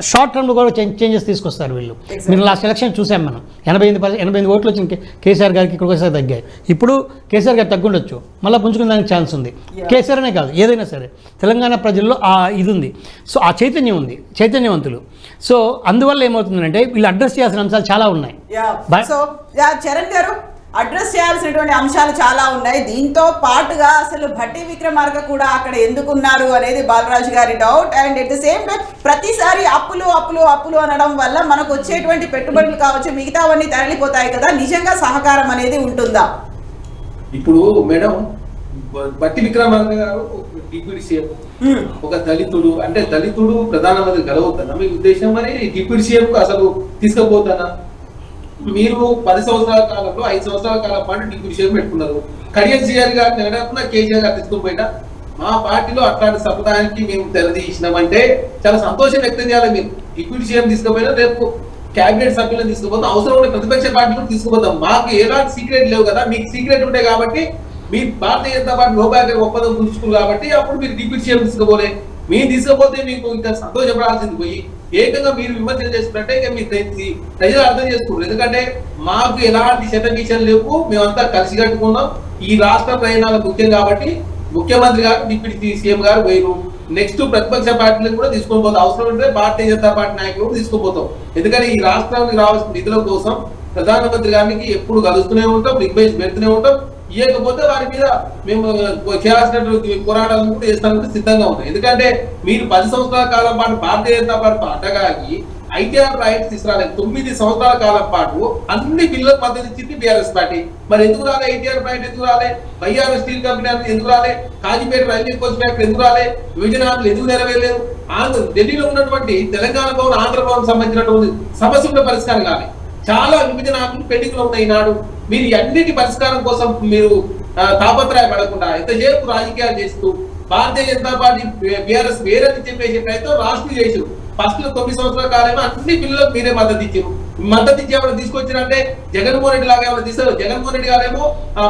షార్ట్ టర్మ్లో కూడా చేంజెస్ తీసుకొస్తారు వీళ్ళు. మీరు లాస్ట్ ఎలక్షన్ చూసాం మనం, 88 ఓట్లు వచ్చిన కేసీఆర్ గారికి ఇక్కడ ఒకసారి తగ్గాయి. ఇప్పుడు కేసీఆర్ గారు తగ్గుండొచ్చు, మళ్ళీ పుంజుకునే దానికి ఛాన్స్ ఉంది. కేసీఆర్ అనే కాదు, ఏదైనా సరే తెలంగాణ ప్రజల్లో ఆ ఇది ఉంది. సో ఆ చైతన్యం ఉంది, చైతన్యవంతులు. సో అందువల్ల ఏమవుతుందంటే వీళ్ళు అడ్రస్ చేయాల్సిన అంశాలు చాలా ఉన్నాయి. సో చరణ్ గారు, అడ్రస్ చేయాల్సినటువంటి అంశాలు చాలా ఉన్నాయి. దీంతో పాటుగా అసలు భట్టి విక్రమార్క కూడా అక్కడ ఎందుకున్నారు అనేది బాలరాజు గారి doubt. And at the same time ప్రతిసారి అప్పులు అప్పులు అప్పులు అనడం వల్ల మనకు వచ్చేటువంటి పెట్టుబడులు కావచ్చు, మిగతావన్నీ తరలిపోతాయి కదా, నిజంగా సహకారం అనేది ఉంటుందా? ఇప్పుడు మేడం, భట్టి విక్రమార్క గారు డిప్యూటీ సీఎం, ఒక దళితుడు, అంటే దళితుడు ప్రధానమంత్రి గెలవద్దన్నా మీ ఉద్దేశం? మరి డిప్యూటీ సీఎం కు అసలు తీసుకుపోతానా? మీరు 10 సంవత్సరాల కాలంలో 5 సంవత్సరాల కాలం పాటు డిప్యూటీ సీఎం పెట్టుకున్నారు. కడియం సీఆర్ గారు నెగడకుండా కేసీఆర్ గారు తీసుకుని పోయినా మా పార్టీలో అట్లాంటి సంప్రదాయానికి మేము తెరదీసినామంటే చాలా సంతోషం వ్యక్తం చేయాలి. మీరు డిప్యూటీ సీఎం తీసుకుపోయినా రేపు క్యాబినెట్ సభ్యులను తీసుకుపోతాం, అవసరం ఉంటే ప్రతిపక్ష పార్టీలను తీసుకుపోతాం. మాకు ఎలాంటి సీక్రెట్ లేవు కదా, మీకు సీక్రెట్ ఉంటాయి కాబట్టి మీ భారతీయ జనతా పార్టీ లోపాయక ఒప్పందం పుంజుకున్నారు కాబట్టి అప్పుడు మీరు డిప్యూటీ సీఎం తీసుకుపోలే. మీరు తీసుకపోతే మీకు ఇంకా సంతోషపడాల్సింది పోయి ఏకంగా మీరు విమర్శన చేస్తున్నట్టే ఇక మీరు ప్రజలు అర్థం చేసుకుంటారు. ఎందుకంటే మాకు ఎలాంటి శతభీషలు లేవు, మేమంతా కలిసి కట్టుకున్నాం. ఈ రాష్ట్ర ప్రయాణాలు ముఖ్యం కాబట్టి ముఖ్యమంత్రి గారు, డిప్యూటీ సీఎం గారు వేరు. నెక్స్ట్ ప్రతిపక్ష పార్టీలకు కూడా తీసుకొని పోతాం, అవసరం ఉంటే భారతీయ జనతా పార్టీ నాయకులు కూడా తీసుకుపోతాం. ఎందుకంటే ఈ రాష్ట్రానికి రావాల్సిన నిధుల కోసం ప్రధానమంత్రి గారికి ఎప్పుడు కలుస్తూనే ఉంటాం, రిక్వెస్ట్ పెడుతూనే ఉంటాం. ఇవ్వకపోతే వారి మీద మేము చేయాల్సినటువంటి పోరాటాలను కూడా చేస్తానికి సిద్ధంగా ఉంటాం. ఎందుకంటే మీరు 10 సంవత్సరాల కాలం పాటు Bharatiya Janata party అడ్డగాగి ITR rights తీసుకురాలేదు. 9 సంవత్సరాల కాలం పాటు అన్ని బిల్లులకు మద్దతు ఇచ్చింది బీఆర్ఎస్ పార్టీ. మరి ఎందుకు రాలే? ఐటీఆర్ రైట్ ఎందుకు రాలే? బయ్యారం స్టీల్ కంపెనీ ఎందుకు రాలే? కాజీపేట రైల్వే కోచ్ ఫ్యాక్టరీ ఎందుకు రాలే? విభజన హామీలు ఎందుకు నెరవేరలేదు? ఢిల్లీలో ఉన్నటువంటి తెలంగాణ భవన్, ఆంధ్ర భవన్ సంబంధించినటువంటి సమస్యల పరిష్కారం కాలే. చాలా విభజన హామీలు పెండింగ్ లో ఉన్నాయి. నాడు మీరు అన్నిటి పరిష్కారం కోసం మీరు తాపత్రయపడకుండా ఎంతసేపు రాజకీయాలు చేస్తూ భారతీయ జనతా పార్టీ బీఆర్ఎస్ వేరని చెప్పేసి ప్రయత్నం రాష్ట్రం చేసారు. ఫస్ట్ 9 సంవత్సరాల కాలమో అన్ని బిల్లులకు మీరే మద్దతు ఇచ్చారు. మద్దతు ఇచ్చి ఏమైనా తీసుకొచ్చారంటే జగన్మోహన్ రెడ్డి లాగా ఏమైనా తీసారు. జగన్మోహన్ రెడ్డి గారేమో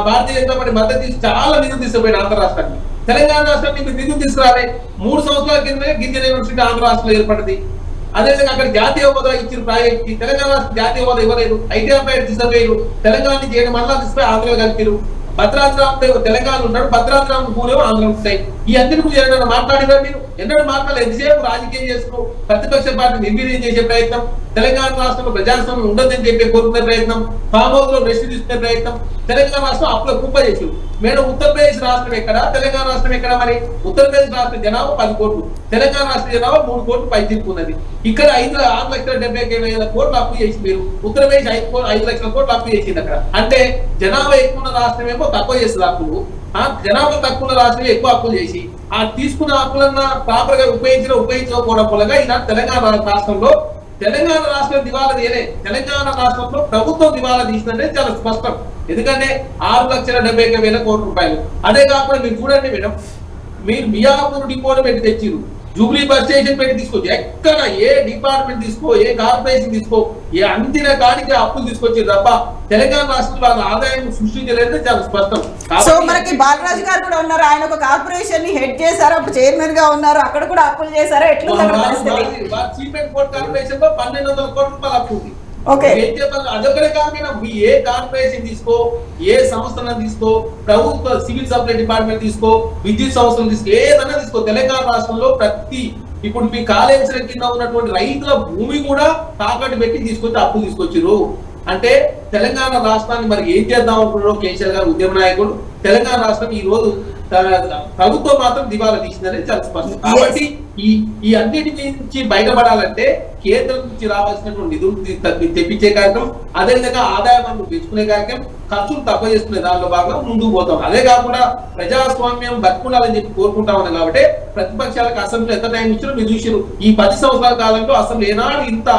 భారతీయ జనతా పార్టీ మద్దతు ఇచ్చి చాలా నిధులు తీసుకుపోయాడు ఆంధ్ర రాష్ట్రానికి. తెలంగాణ రాష్ట్రానికి మీరు నిధులు తీసుకురాలే. 3 సంవత్సరాల కిందనే గిరిజన యూనివర్సిటీ ఆంధ్ర రాష్ట్రంలో ఏర్పడింది. అదేవిధంగా అక్కడ జాతీయ హోదా ఇచ్చిన ప్రాజెక్ట్ కి తెలంగాణ రాష్ట్రం జాతీయ హోదా ఇవ్వలేదు. ఐటీఆర్ ప్రాజెక్ట్ తీసుకుపోయారు. తెలంగాణ చేయడం మళ్ళా తీసుకుపోయి ఆంధ్రలో కలిపారు. భద్రాద్రాంలో తెలంగాణ ఉన్నాడు, భద్రాద్రాం భూమేమో ఆంధ్ర ఉంటాయి. ఈ అందరి గురించి ఏమైనా మాట్లాడినా మీరు? ఎన్నడూ మాట్లాడలేదు. ఎంతసేపు రాజకీయం చేస్తూ ప్రతిపక్ష పార్టీ నిర్వీర్యం చేసే ప్రయత్నం, తెలంగాణ రాష్ట్రంలో ప్రజాస్వామ్యం ఉండదని చెప్పి కోరుకునే ప్రయత్నం, ఫామ్ హౌస్ లో రెస్ట్ తీసుకునే ప్రయత్నం, తెలంగాణ రాష్ట్రం అప్పుల కుప్ప చేసి. మేడం, ఉత్తరప్రదేశ్ రాష్ట్రం ఎక్కడ, తెలంగాణ రాష్ట్రం ఎక్కడ? మరి ఉత్తరప్రదేశ్ రాష్ట్ర జనాభా 10 కోట్లు, తెలంగాణ రాష్ట్ర జనాభా 3 కోట్లు పై తిప్పుకున్నది. ఇక్కడ 6,70,000 కోట్లు అప్పు చేసి మీరు ఉత్తరప్రదేశ్ 5 లక్షల కోట్లు అప్పు చేసింది అక్కడ. అంటే జనాభా ఎక్కువ ఉన్న రాష్ట్రం ఏమో తక్కువ చేస్తుంది అప్పులు, జనాభా తక్కువ ఉన్న రాష్ట్రం ఎక్కువ అప్పులు చేసి ఆ తీసుకున్న అప్పులన్నా ప్రాపర్ గా ఉపయోగించకపోవడం వల్ల ఈనాడు తెలంగాణ రాష్ట్రంలో తెలంగాణ రాష్ట్రం దివాలా తీయలే. తెలంగాణ రాష్ట్రంలో ప్రభుత్వం దివాలా తీసిందంటే చాలా స్పష్టం. ఎందుకంటే 6,70,000 కోట్ల రూపాయలు. అదే కాకుండా మీరు చూడండి మేడం, మీరు మియాపూర్ డిపోను పెట్టి తెచ్చిరు, జూబ్లీ బస్ స్టేషన్ పెట్టి తీసుకోవచ్చు. ఎక్కడ ఏ డిపార్ట్మెంట్ తీసుకో, ఏ కార్పొరేషన్ తీసుకో, ఏ అందిన కాడికి అప్పులు తీసుకొచ్చారు తప్ప తెలంగాణ రాష్ట్రంలో వాళ్ళ ఆదాయం సృష్టించలేదు. చాలా స్పష్టం. సో మనకి బాలరాజు గారు కూడా ఉన్నారు, ఆయన ఒక కార్పొరేషన్ ని హెడ్ చేశారు, అప్పుడు చైర్మన్ గా ఉన్నారు, అక్కడ కూడా అప్పులు చేశారా? ఎట్లా చీప్ అండ్ పోర్ట్ కార్పొరేషన్ లో 1,200 కోట్ల రూపాయలు అప్పు ఉంది. అదొకటే కాకుండా మీ ఏ కార్పొరేషన్ తీసుకో, ఏ సంస్థలను తీసుకో, ప్రభుత్వ సివిల్ సప్లై డిపార్ట్మెంట్ తీసుకో, విద్యుత్ సంస్థలు తీసుకో, ఏదైనా తీసుకో, తెలంగాణ రాష్ట్రంలో ప్రతి ఇప్పుడు మీ కాళేశ్వరం కింద ఉన్నటువంటి రైతుల భూమి కూడా తాకట్టు పెట్టి తీసుకొచ్చి అప్పు తీసుకొచ్చారు. అంటే తెలంగాణ రాష్ట్రాన్ని మరి ఏం చేద్దాం అనుకున్నారో కేసీఆర్ గారు, ఉద్యమ నాయకుడు. తెలంగాణ రాష్ట్రం ఈ రోజు ప్రభుత్వం మాత్రం దివాలా తీసిందని చాలా స్పష్టం. కాబట్టి ఈ అన్నిటి నుంచి బయటపడాలంటే కేంద్రం నుంచి రావాల్సినటువంటి నిధులు తెప్పించే కార్యక్రమం, అదేవిధంగా ఆదాయ వనరులు పెంచుకునే కార్యక్రమం, ఖర్చులు తక్కువ చేసుకునే దానిలో భాగంగా ముందుకు పోతాం. అదే కాకుండా ప్రజాస్వామ్యం బతుకుండాలని చెప్పి కోరుకుంటా ఉన్నాం. కాబట్టి ప్రతిపక్షాలకు అసెంబ్లీ ఎంత టైం ఇచ్చినా మీరు చూసారు, ఈ 10 సంవత్సరాల కాలంలో అసెంబ్లీ ఏనాడు ఇంత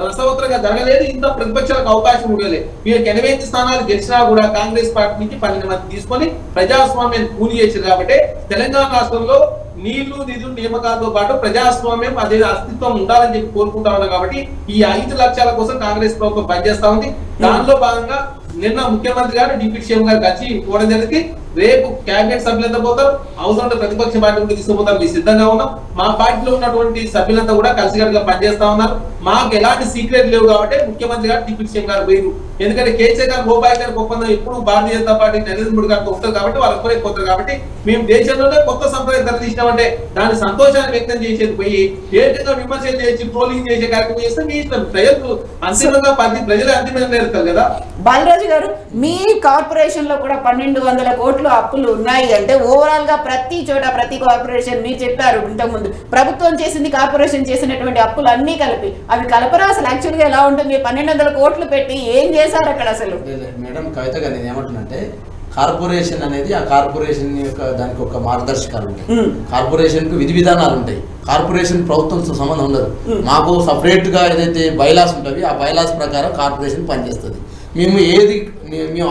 రసవత్రంగా జరగలేదు, ఇంత ప్రతిపక్షాలకు అవకాశం ఉండలేదు. మీరు 80 స్థానాలు గెలిచినా కూడా కాంగ్రెస్ పార్టీ నుంచి 12 మంది తీసుకొని ప్రజాస్వామ్యాన్ని కూలి చేశారు. కాబట్టి తెలంగాణ రాష్ట్రంలో నీళ్లు నిధులు నియామకాలతో పాటు ప్రజాస్వామ్యం అదే అస్తిత్వం ఉండాలని చెప్పి కోరుకుంటా ఉన్నాం. కాబట్టి ఈ 5 లక్ష్యాల కోసం కాంగ్రెస్ ప్రభుత్వం పనిచేస్తా ఉంది. దానిలో భాగంగా నిన్న ముఖ్యమంత్రి గారు డిప్యూటీ సీఎం గారు కలిసి పోవడం జరిగింది. రేపు కేబినెట్ సభ్యులంతా పోతారు, అవసరం ప్రతిపక్ష పార్టీ కూడా తీసుకుపోతారు. మేము సిద్ధంగా ఉన్నాం. మా పార్టీలో ఉన్నటువంటి సభ్యులంతా కూడా కలిసికట్టుగా పనిచేస్తా ఉన్నారు. మాకు ఎలాంటి సీక్రెట్ లేవు కాబట్టి ముఖ్యమంత్రి గారు డిప్యూటీ సీఎం గారు పోయారు. ఎందుకంటే కేసీఆర్ గారు బోబాయి గారికి ఒప్పందం ఎప్పుడు భారతీయ జనతా పార్టీ నరేంద్ర మోడీ గారితో ఉంటారు కాబట్టి వాళ్ళు ఒక్కరే పోతారు. కాబట్టి మేము దేశంలోనే కొత్త సంప్రదాయం తెరదీసినామంటే దాని సంతోషాన్ని వ్యక్తం చేసేది పోయి ఏకంగా విమర్శలు చేసి ట్రోలింగ్ చేసే కార్యక్రమం చేస్తే మీ ఇష్టం. ప్రజలు అంతిమంగా ప్రజలే అంతిమంగా నేర్తారు కదా. బాలరాజు గారు, మీ కార్పొరేషన్ లో కూడా 1200 కోట్లు అప్పులు ఉన్నాయి అంటే ఓవరాల్ గా ప్రతి చోట ప్రతి కార్పొరేషన్ మీరు చెప్పారు ఇంతకుముందు ప్రభుత్వం చేసింది, కార్పొరేషన్ చేసినటువంటి అప్పులు అన్ని కలిపి అవి కలపరా అసలు యాక్చువల్ గా ఎలా ఉంటుంది? 1200 కోట్లు పెట్టి ఏం చేశారు అక్కడ అసలు? మేడం కవిత గారు నేను ఏమంటున్నంటే కార్పొరేషన్ అనేది ఆ కార్పొరేషన్ యొక్క దానికి ఒక మార్గదర్శకాలు ఉంటాయి. కార్పొరేషన్ కు విధి విధానాలు ఉంటాయి. కార్పొరేషన్ ప్రభుత్వంతో సంబంధం ఉండదు. మాకు సపరేట్ గా ఏదైతే బైలాస్ ఉంటాయి ఆ బైలాస్ ప్రకారం కార్పొరేషన్ పనిచేస్తుంది. మేము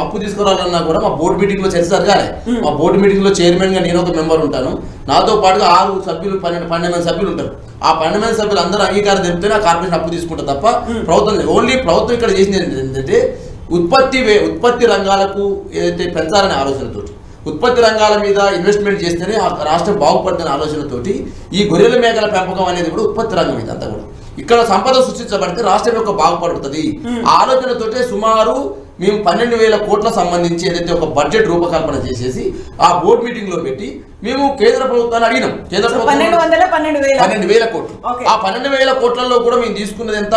అప్పు తీసుకురావాలన్నా కూడా మా బోర్డు మీటింగ్ లో చర్చ జరగాలి. మా బోర్డు మీటింగ్ లో చైర్మన్ గా నేను ఒక మెంబర్ ఉంటాను. నాతో పాటుగా 6 సభ్యులు 12 మంది సభ్యులు ఉంటారు. ఆ 12 మంది సభ్యులు అందరూ అంగీకారం తెలిపితే ఆ కార్పొరేషన్ అప్పు తీసుకుంటారు తప్ప ప్రభుత్వం ఓన్లీ ప్రభుత్వం ఇక్కడ చేసింది ఏంటంటే ఉత్పత్తి రంగాలకు ఏదైతే పెంచాలనే ఆలోచనతోటి, ఉత్పత్తి రంగాల మీద ఇన్వెస్ట్మెంట్ చేస్తేనే ఆ రాష్ట్రం బాగుపడుతున్న ఆలోచనతోటి ఈ గొర్రెల మేకల పెంపకం అనేది కూడా ఉత్పత్తి రంగం ఇదంతా కూడా. ఇక్కడ సంపద సృష్టించబడితే రాష్ట్రం యొక్క బాగుపడుతుంది ఆ ఆలోచనతోటే సుమారు మేము 12,000 కోట్ల సంబంధించి ఏదైతే ఒక బడ్జెట్ రూపకల్పన చేసేసి ఆ బోర్డు మీటింగ్ లో పెట్టి మేము కేంద్ర ప్రభుత్వాన్ని అడిగినాం. కేంద్ర ప్రభుత్వం 12,000 కోట్లు. ఆ 12,000 కోట్లలో కూడా మేము తీసుకున్నది ఎంత?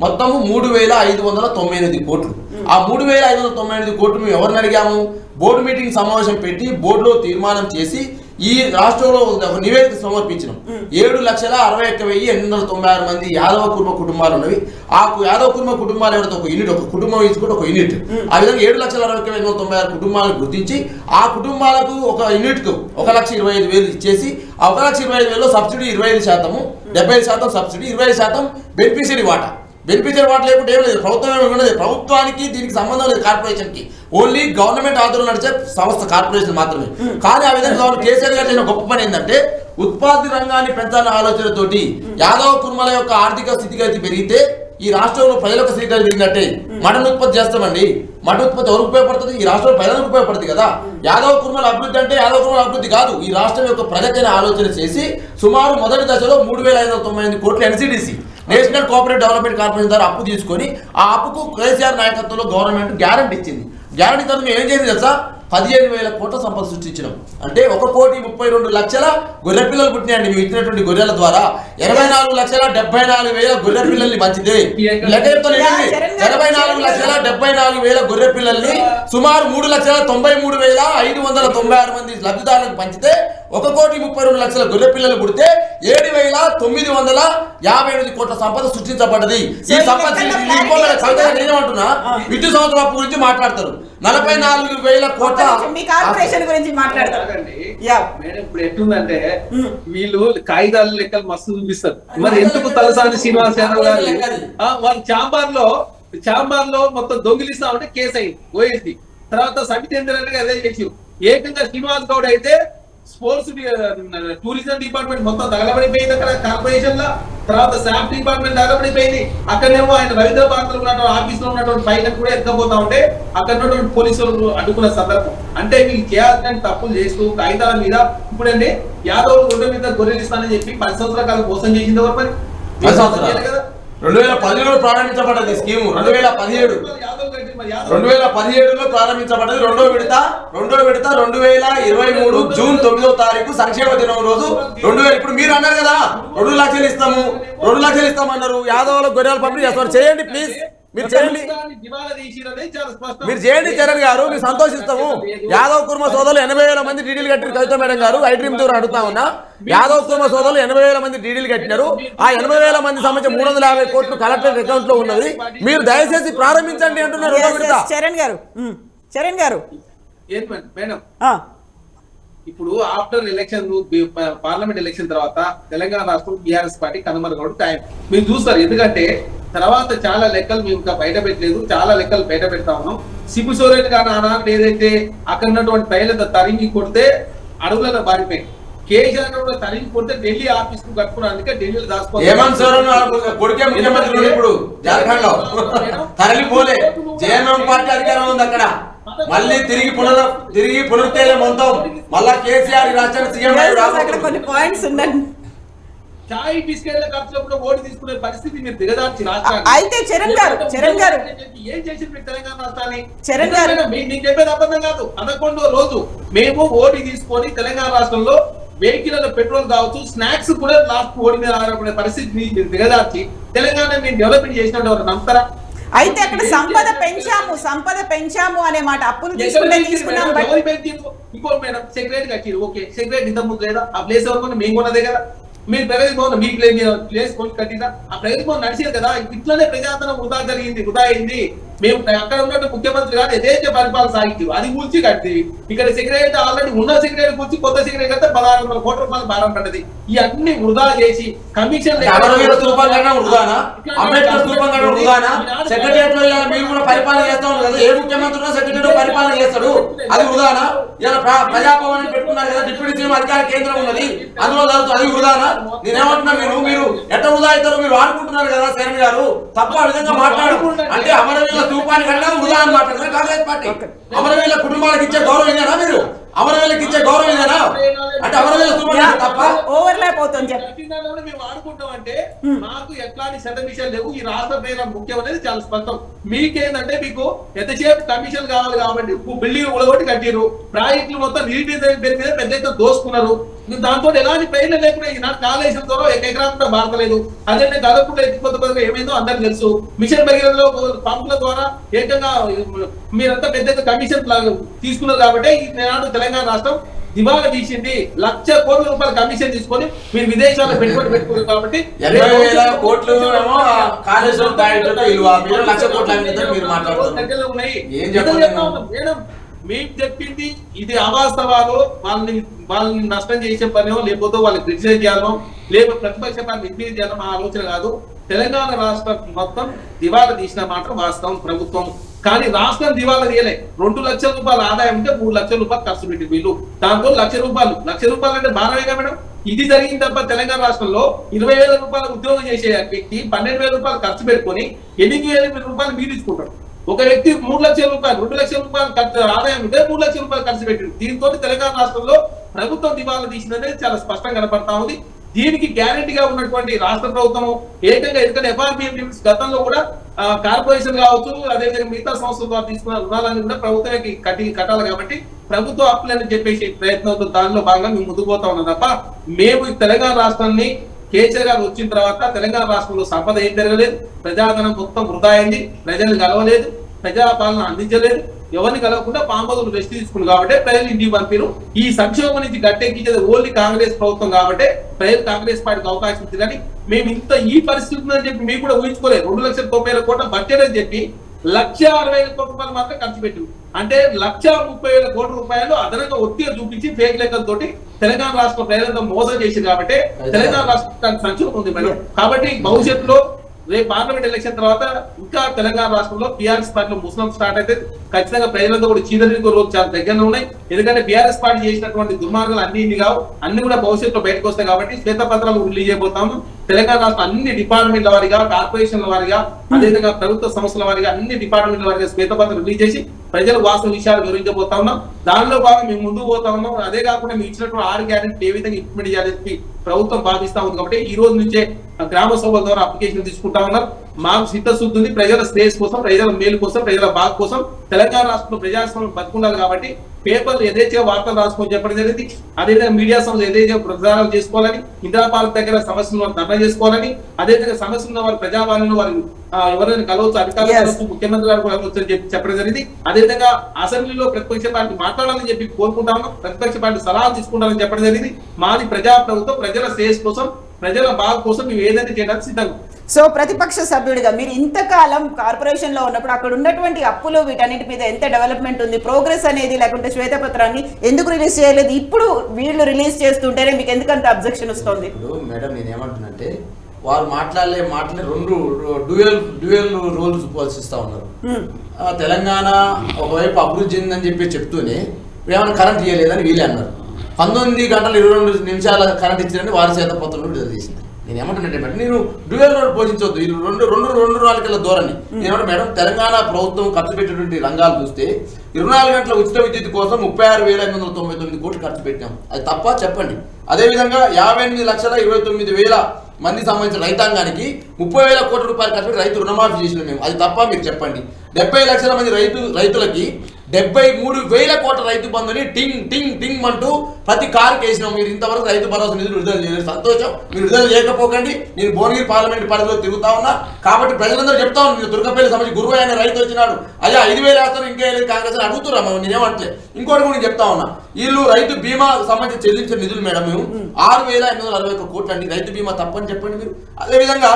మొత్తము 3,598 కోట్లు. ఆ 3,598 కోట్లు మేము ఎవరిని అడిగాము? బోర్డు మీటింగ్ సమావేశం పెట్టి బోర్డులో తీర్మానం చేసి ఈ రాష్ట్రంలో ఒక నివేదిక సమర్పించినాం. 7,61,896 మంది యాదవ కుర్మ కుటుంబాలు ఉన్నవి. ఆ యాదవ కుర్మ కుటుంబాలు ఎవరైతే ఒక యూనిట్, ఒక కుటుంబం ఇచ్చుకుంటే ఒక యూనిట్, ఆ విధంగా 7,61,896 కుటుంబాలను గుర్తించి ఆ కుటుంబాలకు ఒక యూనిట్ కు 1,25,000 ఇచ్చేసి ఆ 1,25,000లో సబ్సిడీ 25%, 75% సబ్సిడీ, 20% బెనిఫిషియరీ వాటా. బెనిఫిషియరీ వాటా లేకుంటే ఏం లేదు, ప్రభుత్వం ఉండదు. ప్రభుత్వానికి దీనికి సంబంధం లేదు. కార్పొరేషన్ కి ఓన్లీ గవర్నమెంట్ ఆధ్వర్యంలో నడిచే సంస్థ కార్పొరేషన్ మాత్రమే. కానీ ఆ విధంగా కేసీఆర్ గారు చేసిన గొప్ప పని ఏంటంటే ఉత్పత్తి రంగాన్ని పెంచాలన్న ఆలోచనతోటి యాదవ కుర్మల యొక్క ఆర్థిక స్థితిగతి పెరిగితే ఈ రాష్ట్రంలో ప్రజలకు స్థితిగతి పెరిగినట్టే మటన్ ఉత్పత్తి చేస్తామండి. మటన్ ఉత్పత్తి ఎవరికి ఉపయోగపడుతుంది? ఈ రాష్ట్రంలో ప్రజలకు ఉపయోగపడుతుంది కదా. యాదవ కుర్మల అభివృద్ధి అంటే యాదవ కుర్మల అభివృద్ధి కాదు, ఈ రాష్ట్రం యొక్క ప్రగతి ఆలోచన చేసి సుమారు మొదటి దశలో 3,598 కోట్లు NCDC national cooperative development corporation ద్వారా అప్పు తీసుకొని ఆ అప్పుకు కేసీఆర్ నాయకత్వంలో గవర్నమెంట్ గ్యారంటీ ఇచ్చింది. గ్యారంటీ తర్వాత మేము ఏం చేసింది తెలుసా? 15,000 కోట్ల సంపద సృష్టించినాం. అంటే 1,32,00,000 గొర్రె పిల్లలు పుట్టినాయండి. మేము ఇచ్చినటువంటి గొర్రెల ద్వారా 24,74,000 గొర్రె పిల్లల్ని పంచితే లెక్క చెప్తాను. 24,74,000 గొర్రె పిల్లల్ని సుమారు 3,93,596 మంది లబ్ధిదారులకు పంచితే 1,32,00,000 గొర్రె పిల్లలు పుడితే 7,958 కోట్ల సంపద సృష్టించబడ్డది. ఈ సంపద నేనేమంటున్నా, విద్యుత్ సంవత్సరం అప్పు గురించి మాట్లాడతారు. 44,000 కోట్ల గురించి మాట్లాడతారు. మేడం ఇప్పుడు ఎట్లుందంటే వీళ్ళు కాగితాలు లెక్కలు మస్తు చూపిస్తారు. మరి ఎందుకు తలసాని శ్రీనివాస్ యాదవ్ గారు వాళ్ళు చాంబార్ లో మొత్తం దొంగిలిస్తామంటే కేసు అయింది, పోయింది. తర్వాత సబితేంద్ర రెడ్డి అదే చేసి ఏకంగా శ్రీనివాస్ గౌడ్ అయితే స్పోర్ట్స్ టూరిజం డిపార్ట్మెంట్ మొత్తం తగలబడిపోయింది అక్కడ కార్పొరేషన్ లో. తర్వాత శాప్ డిపార్ట్మెంట్ తగలబడిపోయింది. అక్కడేమో ఆయన రవీంద్ర భారతిలో ఉన్నటువంటి ఆఫీస్ లో ఉన్నటువంటి ఫైల్ కూడా ఎత్తుకపోతా ఉంటే అక్కడ ఉన్నటువంటి పోలీసులు అడ్డుకున్న సందర్భం. అంటే వీళ్ళు చేయాల్సిన తప్పులు చేస్తూ కాగితాల మీద ఇప్పుడండి యాదవ్ గుండె మీద గొర్రెలు ఇస్తానని చెప్పి 10 సంవత్సరాల కాలం మోసం చేసింది ఎవరు? మరి 2017లో ప్రారంభించబడ్డది స్కీము. 2017లో ప్రారంభించబడ్డది. రెండో విడత 2023 జూన్ 9వ తారీఖు సంక్షేమ దినం రోజు 2000. ఇప్పుడు మీరు అన్నారు కదా 2 లక్షలు ఇస్తాము 2 లక్షలు ఇస్తామన్నారు. యాదవులకు గొర్రెలు పంపిణీ చేస్తారు. చేయండి ప్లీజ్. మీరు చేయండి. దివాలా తీసిరనే చాలా స్పష్టం. మీరు చేయండి చరణ్ గారు, మీరు సంతోషిస్తాము. యాదవ్ కుర్మ సోదరులు 80,000 మంది డీడీలు కట్టిన కవిత మేడం గారు ఐ డ్రీమ్ ద్వారా అడుగుతా ఉన్నా. యాదవ్ కుర్మ సోదరులు 80,000 మంది డీడీలు కట్టినారు. ఆ 80,000 మంది సంబంధించి 350 కోట్లు కలెక్టర్ అకౌంట్ లో ఉన్నది. మీరు దయచేసి ప్రారంభించండి అంటున్నారు. చరణ్ గారు ఏం మేడం, ఇప్పుడు ఆఫ్టర్ ఎలక్షన్ పార్లమెంట్ ఎలక్షన్ తర్వాత తెలంగాణ రాష్ట్రం బీఆర్ఎస్ పార్టీ కనుమరుగవడం ఖాయం. మీరు చూస్తారు, ఎందుకంటే తర్వాత చాలా లెక్కలు మేము ఇంకా బయట పెట్టలేదు, చాలా లెక్కలు బయట పెడతా ఉన్నాం. సిబు సోరెన్ గారు ఆనాడు ఏదైతే అక్కడ ఉన్నటువంటి ప్రజలతో తరిగి కొడితే అడవులలో బారిపోయింది. కేసీఆర్ కూడా తరిగి కొడితే ఢిల్లీ ఆఫీస్ కు కట్టుకున్నందుకే ఢిల్లీలో పార్టీ అధికారం ఉంది అక్కడ. మళ్ళీ తిరిగి పునరుద్ధేజం మళ్ళా కేసీఆర్ రాష్ట్రానికి సీఎం. కొన్ని పాయింట్స్ ఉన్నాయి. చాయ్ బిస్కెట్ల ఖర్చులో కూడా ఓటు తీసుకునే పరిస్థితి మీరు దిగదార్చి రాష్ట్రాన్ని. అయితే చరణ్ గారు ఏం చేసింది మీరు తెలంగాణ రాష్ట్రాన్ని? చరణ్ గారు నేను చెప్పేది అబద్ధం కాదు. 11వ రోజు మేము ఓటు తీసుకొని తెలంగాణ రాష్ట్రంలో వెహికల్ పెట్రోల్ కావచ్చు, స్నాక్స్ కూడా లాస్ట్ ఓడి మీద ఆధారపడే పరిస్థితిని మీరు దిగదార్చి తెలంగాణ మేము డెవలప్మెంట్ చేసినట్టు ఎవరు నమ్ముతారా? అయితే అక్కడ సంపద పెంచాము అనే మాట అప్పులు తీసుకున్నాం. ఇంకో మేడం సెక్రటరీ కట్టిరు, ఓకే సెక్రటరీ ఇంత ముందు లేదా? ఆ ప్లేస్ ఎవరు మేము కొన్నదే కదా. మీరు ప్రగతి భవన్ మీ ప్లేస్ కొని కట్టినా ఆ ప్రగతి భవన్ నడిచేది కదా. ఇట్లనే ప్రజాధనం వృధా జరిగింది, వృధా అయింది. మేము అక్కడ ఉన్నట్టు ముఖ్యమంత్రి గారు ఏదైతే పరిపాలన సాగింది అది కూర్చి కట్టి ఇక్కడ సెక్రటరీ ఆల్రెడీ ఉన్న సెక్రటరీ కూర్చి కొత్త సెక్రటరీ కడితే 1600 కోట్ల రూపాయలు భారం పడ్డది. ఇవన్నీ వృధా చేసి కమిషన్ మీరు కూడా పరిపాలన చేస్తా ఉన్నారు కదా. ఏ ముఖ్యమంత్రి సెక్రటరీ పరిపాలన చేస్తాడు, అది వృధానా? ఇలా ప్రజాభవన్ పెట్టుకున్నారు కదా, డిప్యూటీ సీఎం అధికార కేంద్రం ఉన్నది, అందులో అది వృధానా? నేనేమంటున్నా, మీరు ఎట్ట వృధా అవుతారో మీరు వాడుకుంటున్నారు కదా శరణ్ గారు. తప్ప ఆ విధంగా మాట్లాడు అంటే అమరవీరుల స్థూపాన్ని కన్నా వృధా అని మాట్లాడుతున్నారు కాంగ్రెస్ పార్టీ. అమరవీరుల కుటుంబాలకు ఇచ్చే గౌరవం ఇదేనా? మీరు అమరవీరులకు ఇచ్చే గౌరవం ఇదేనా? అంటే అమరవీరుల స్థూపాన్ని తప్ప ఓవర్లాప్ అవుతుంది. మేము ఆడుకుంటాం అంటే మాకు ఎట్లాంటి శతమిషాలు లేవు. ఈ రాష్ట్ర ప్రజల ముఖ్యం అనేది చాలా స్పష్టం. మీకేందంటే మీకు ఎంతసేపు కమిషన్ కావాలి కాబట్టి బిల్డింగ్ ఉలగొట్టి కట్టిరు, ప్రాజెక్టులు మొత్తం నీటి పేరు మీద పెద్ద ఎత్తున దోసుకున్నారు. దాంతో ఎలాంటి ప్రయోజనం లేకుండా ఈనాడు కాళేశ్వరం ద్వారా ఎకరాలు కూడా బారతలేదు. అదే దాదాపు ఎత్తిపోతే ఏమైందో అందరికి తెలుసు. మిషన్ భగీరథలో పంపుల ద్వారా ఏకంగా మీరంతా పెద్ద కమిషన్ తీసుకున్నారు కాబట్టి ఈనాడు తెలంగాణ రాష్ట్రం దివాలా తీసింది. 1,00,000 కోట్ల రూపాయల కమిషన్ తీసుకొని మీరు విదేశాల్లో పెట్టుబడి పెట్టుకున్నారు కాబట్టి 80,000 కోట్లు మేడం మేము చెప్పింది ఇది అవాస్తవాలు. వాళ్ళని నష్టం చేసే పని లేకపోతే వాళ్ళని క్రిటిసైజ్ చేయాలో లేకపోతే ప్రతిపక్ష పార్టీ నిర్ణయం చేయాలో మా ఆలోచన కాదు. తెలంగాణ రాష్ట్రం మొత్తం దివాలా తీసిన మాట వాస్తవం ప్రభుత్వం. కానీ రాష్ట్రం దివాలా తీయలే. 2 లక్షల రూపాయల ఆదాయం ఉంటే 3 లక్షల రూపాయలు ఖర్చు పెట్టి వీళ్ళు దాంతో 1,00,000 రూపాయలు అంటే భారమేగా మేడం. ఇది జరిగింది తప్ప తెలంగాణ రాష్ట్రంలో 20,000 రూపాయల ఉద్యోగం చేసే వ్యక్తి 12,000 రూపాయలు ఖర్చు పెట్టుకొని 8,000 రూపాయలు మీరు తీసుకుంటారు. ఒక వ్యక్తి 3 లక్షల రూపాయలు 2 లక్షల రూపాయలు ఆదాయం ఉంటే 3 లక్షల రూపాయలు ఖర్చు పెట్టారు. దీంతో తెలంగాణ రాష్ట్రంలో ప్రభుత్వం దివాలా తీసిందనేది చాలా స్పష్టంగా కనపడతా ఉంది. దీనికి గ్యారెంటీగా ఉన్నటువంటి రాష్ట్ర ప్రభుత్వం ఏకంగా ఎందుకంటే ఎఫ్ఆర్బిఎం లిమిట్స్ గతంలో కూడా కార్పొరేషన్ కావచ్చు, అదేవిధంగా మిగతా సంస్థల ద్వారా తీసుకున్న రుణాలన్నీ కూడా ప్రభుత్వానికి కట్టాలి కాబట్టి ప్రభుత్వ అప్పులని చెప్పేసి ప్రయత్నంతో దానిలో భాగంగా మేము ముందుకు పోతా ఉన్నాం తప్ప మేము తెలంగాణ రాష్ట్రాన్ని కేసీఆర్ గారు వచ్చిన తర్వాత తెలంగాణ రాష్ట్రంలో సంపద ఏం జరగలేదు. ప్రజాధనం మొత్తం వృధా అయింది, ప్రజలు కలవలేదు, ప్రజాపాలన అందించలేదు, ఎవరిని కలవకుండా పాంబదులు రెస్ట్ తీసుకున్నారు కాబట్టి ప్రజలు ఇంటికి పంపిరు. ఈ సంక్షోభం నుంచి గట్టెక్కించేది ఓన్లీ కాంగ్రెస్ ప్రభుత్వం కాబట్టి ప్రజలు కాంగ్రెస్ పార్టీకి అవకాశం ఉంది. కానీ మేము ఇంత ఈ పరిస్థితి ఉందని చెప్పి మీకు కూడా ఊహించుకోలేదు. 2,90,000 కోట్ల బడ్జెట్ అని చెప్పి 1,60,000 కోట్ల రూపాయలు మాత్రం ఖర్చు పెట్టింది. అంటే 1,30,000 కోట్ల రూపాయలు అదనంగా ఒత్తిడి చూపించి ఫేక్ లెక్కలతోటి తెలంగాణ రాష్ట్ర ప్రజలంతా మోసం చేసింది కాబట్టి తెలంగాణ రాష్ట్రానికి సంక్షోభం ఉంది మేడం. కాబట్టి భవిష్యత్తులో రేపు పార్లమెంట్ ఎలక్షన్ తర్వాత ఇంకా తెలంగాణ రాష్ట్రంలో బీఆర్ఎస్ పార్టీలో ముస్లిం స్టార్ట్ అయితే ఖచ్చితంగా ప్రజలంతా కూడా చీదరించే రోజు చాలా దగ్గరలో ఉన్నాయి. ఎందుకంటే బీఆర్ఎస్ పార్టీ చేసినటువంటి దుర్మార్గాలు అన్ని కావు, అన్ని కూడా భవిష్యత్తులో బయటకు వస్తాయి కాబట్టి శ్వేతపత్రాలు రిలీజ్ అయిపోతాము. తెలంగాణ రాష్ట్రం అన్ని డిపార్ట్మెంట్ల వారిగా, కార్పొరేషన్ల వారిగా, అదేవిధంగా ప్రభుత్వ సంస్థల వారిగా అన్ని డిపార్ట్మెంట్ల వారిగా శ్వేతపత్రం రిలీజ్ చేసి ప్రజలకు వాస్తవ విషయాలు వివరించబోతా ఉన్నాం. దానిలో భాగంగా మేము ముందుకు పోతా ఉన్నాం. అదే కాకుండా మేము ఇచ్చినటువంటి 6 గ్యారెంటీ ఏ విధంగా ఇంప్లిమెంట్ చేయాలని ప్రభుత్వం భావిస్తా ఉంది కాబట్టి ఈ రోజు నుంచే గ్రామ సభల ద్వారా అప్లికేషన్ తీసుకుంటా ఉన్నారు. మాకు చిత్తశుద్ధి ఉంది. ప్రజల శ్రేయస్ కోసం, ప్రజల మేలు కోసం, ప్రజల బాగు కోసం తెలంగాణ రాష్ట్రంలో ప్రజాస్వామ్యం బతుకున్నారు కాబట్టి పేపర్లు యథేచ్ఛగా వార్తలు రాసుకొని చెప్పడం జరిగింది. అదేవిధంగా మీడియా సంస్థలు యథేచ్ఛగా ప్రచారాలు చేసుకోవాలని, ఇందిరాపాలక దగ్గర సమస్యలను వారు ధర్నా చేసుకోవాలని, అదేవిధంగా సమస్యలు ఉన్న వారు ప్రజావాణిలో వారు ఎవరైనా కలవచ్చు, అధికారులు కలవచ్చు, ముఖ్యమంత్రి గారు కలవచ్చు అని చెప్పి చెప్పడం జరిగింది. అదేవిధంగా అసెంబ్లీలో ప్రతిపక్ష పార్టీ మాట్లాడాలని చెప్పి కోరుకుంటాము, ప్రతిపక్ష పార్టీ సలహాలు తీసుకుంటామని చెప్పడం జరిగింది. మాది ప్రజా ప్రభుత్వం, ప్రజల శ్రేయస్ కోసం, ప్రజల బాగు కోసం మేము ఏదైనా చేయడానికి సిద్ధంగా. సో ప్రతిపక్ష సభ్యుడిగా మీరు ఇంతకాలం కార్పొరేషన్ లో ఉన్నప్పుడు అక్కడ ఉన్నటువంటి అప్పులు వీటన్నిటి మీద ఎంత డెవలప్మెంట్ ఉంది, ప్రోగ్రెస్ అనేది లేకుంటే శ్వేతపత్రాన్ని ఎందుకు రిలీజ్ చేయలేదు, ఇప్పుడు వీళ్ళు రిలీజ్ చేస్తుంటేనే మీకు ఎందుకంత అబ్జెక్షన్ వస్తుంది? ఇప్పుడు మేడం నేను ఏమంటున్నానంటే వారు మాట్లాడే రెండు డ్యూయల్ రోల్స్ పోషిస్తూ ఉన్నారు. తెలంగాణ ఒకవైపు అభివృద్ధి చెందిందని చెప్పి చెప్తూనే ఏమైనా కరెంట్ ఇవ్వలేదని వీళ్ళే అన్నారు. 19 గంటల 22 నిమిషాల కరెంట్ ఇచ్చారని వారి చేతపత్రం విడుదల చేసింది. నేను ఏమంటున్నట్టే మేడం, నేను డ్యూయల్ రోడ్ పోషించవద్దు, వీళ్ళు రెండు నాలుగేళ్ల ధోరణి. నేనేమంటే మేడం, తెలంగాణ ప్రభుత్వం ఖర్చు పెట్టేటువంటి రంగాలు చూస్తే 24 గంటల ఉచిత విద్యుత్ కోసం 36,599 కోట్లు ఖర్చు పెట్టాం. అది తప్ప చెప్పండి. అదేవిధంగా 58,29,000 మంది సంబంధించిన రైతాంగానికి 30,000 కోట్ల రూపాయలు ఖర్చు పెట్టి రైతు రుణమాఫీ చేసినాం మేము. అది తప్ప మీరు చెప్పండి. 70 లక్షల మంది రైతులకి 73,000 కోట్ల రైతు బంధుని టింగ్ టింగ్ టింగ్ అంటూ ప్రతి కారుకి వేసినాం. మీరు ఇంతవరకు రైతు భరోసా నిధులు విడుదల చేయలేదు. సంతోషం, మీరు విడుదల చేయకపోకండి. నేను భువనగిరి పార్లమెంట్ పరిధిలో తిరుగుతా ఉన్నా కాబట్టి ప్రజలందరూ చెప్తా ఉన్నాను. నేను దుర్గపల్లి సంబంధించి గురువు అయిన రైతు వచ్చినాడు, అయ్యా 5,000 వేస్తాను ఇంకా కాంగ్రెస్ అని అడుగుతున్నా. నేనేమంటలే. ఇంకోటి కూడా నేను చెప్తా ఉన్నా, వీళ్ళు రైతు బీమా సంబంధించి చెల్లించిన నిధులు మేడం మేము 6,861 కోట్లు అండి. రైతు బీమా తప్పని చెప్పండి మీరు. అదేవిధంగా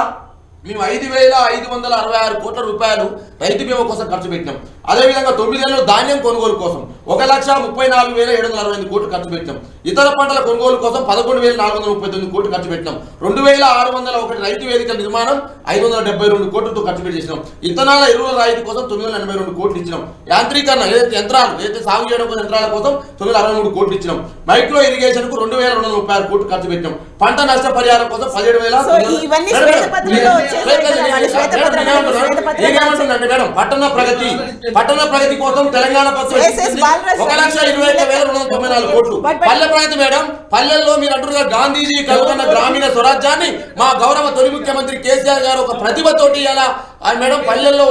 మేము 5,566 కోట్ల రూపాయలు రైతు బీమా కోసం ఖర్చు పెట్టినాం. అదేవిధంగా 9 నెలలు ధాన్యం కొనుగోలు కోసం 1,34,768 కోట్లు ఖర్చు పెట్టినాం. ఇతర పంటల కొనుగోలు కోసం 11,439 కోట్లు ఖర్చు పెట్టినాం. 2,601 రైతు వేదికల నిర్మాణం 572 కోట్లతో ఖర్చు పెట్టేసినాం. ఇతనాల ఎరువుల రాయితీ కోసం 982 కోట్లు ఇచ్చినాం. యాంత్రీకరణ ఏదైతే సాగు చేయడం కోసం యంత్రాల కోసం 963 కోట్లు ఇచ్చినాం. మైక్రో ఇరిగేషన్ కు 2,236 కోట్లు ఖర్చు పెట్టినాం. పంట నష్ట పరిహారం కోసం 17,000. మేడం, పట్టణ ప్రగతి కోసం తెలంగాణ ప్రభుత్వం 1,25,294 కోట్లు. పల్లె ప్రగతి మేడం, పల్లెల్లో మీరు అంటున్నారు గాంధీజీ కలుగుతున్న గ్రామీణ స్వరాజ్యాన్ని మా గౌరవ తొలి ముఖ్యమంత్రి కేసీఆర్ గారు ఒక ప్రతిభతోటి ఎలా మేడం పల్లెల్లో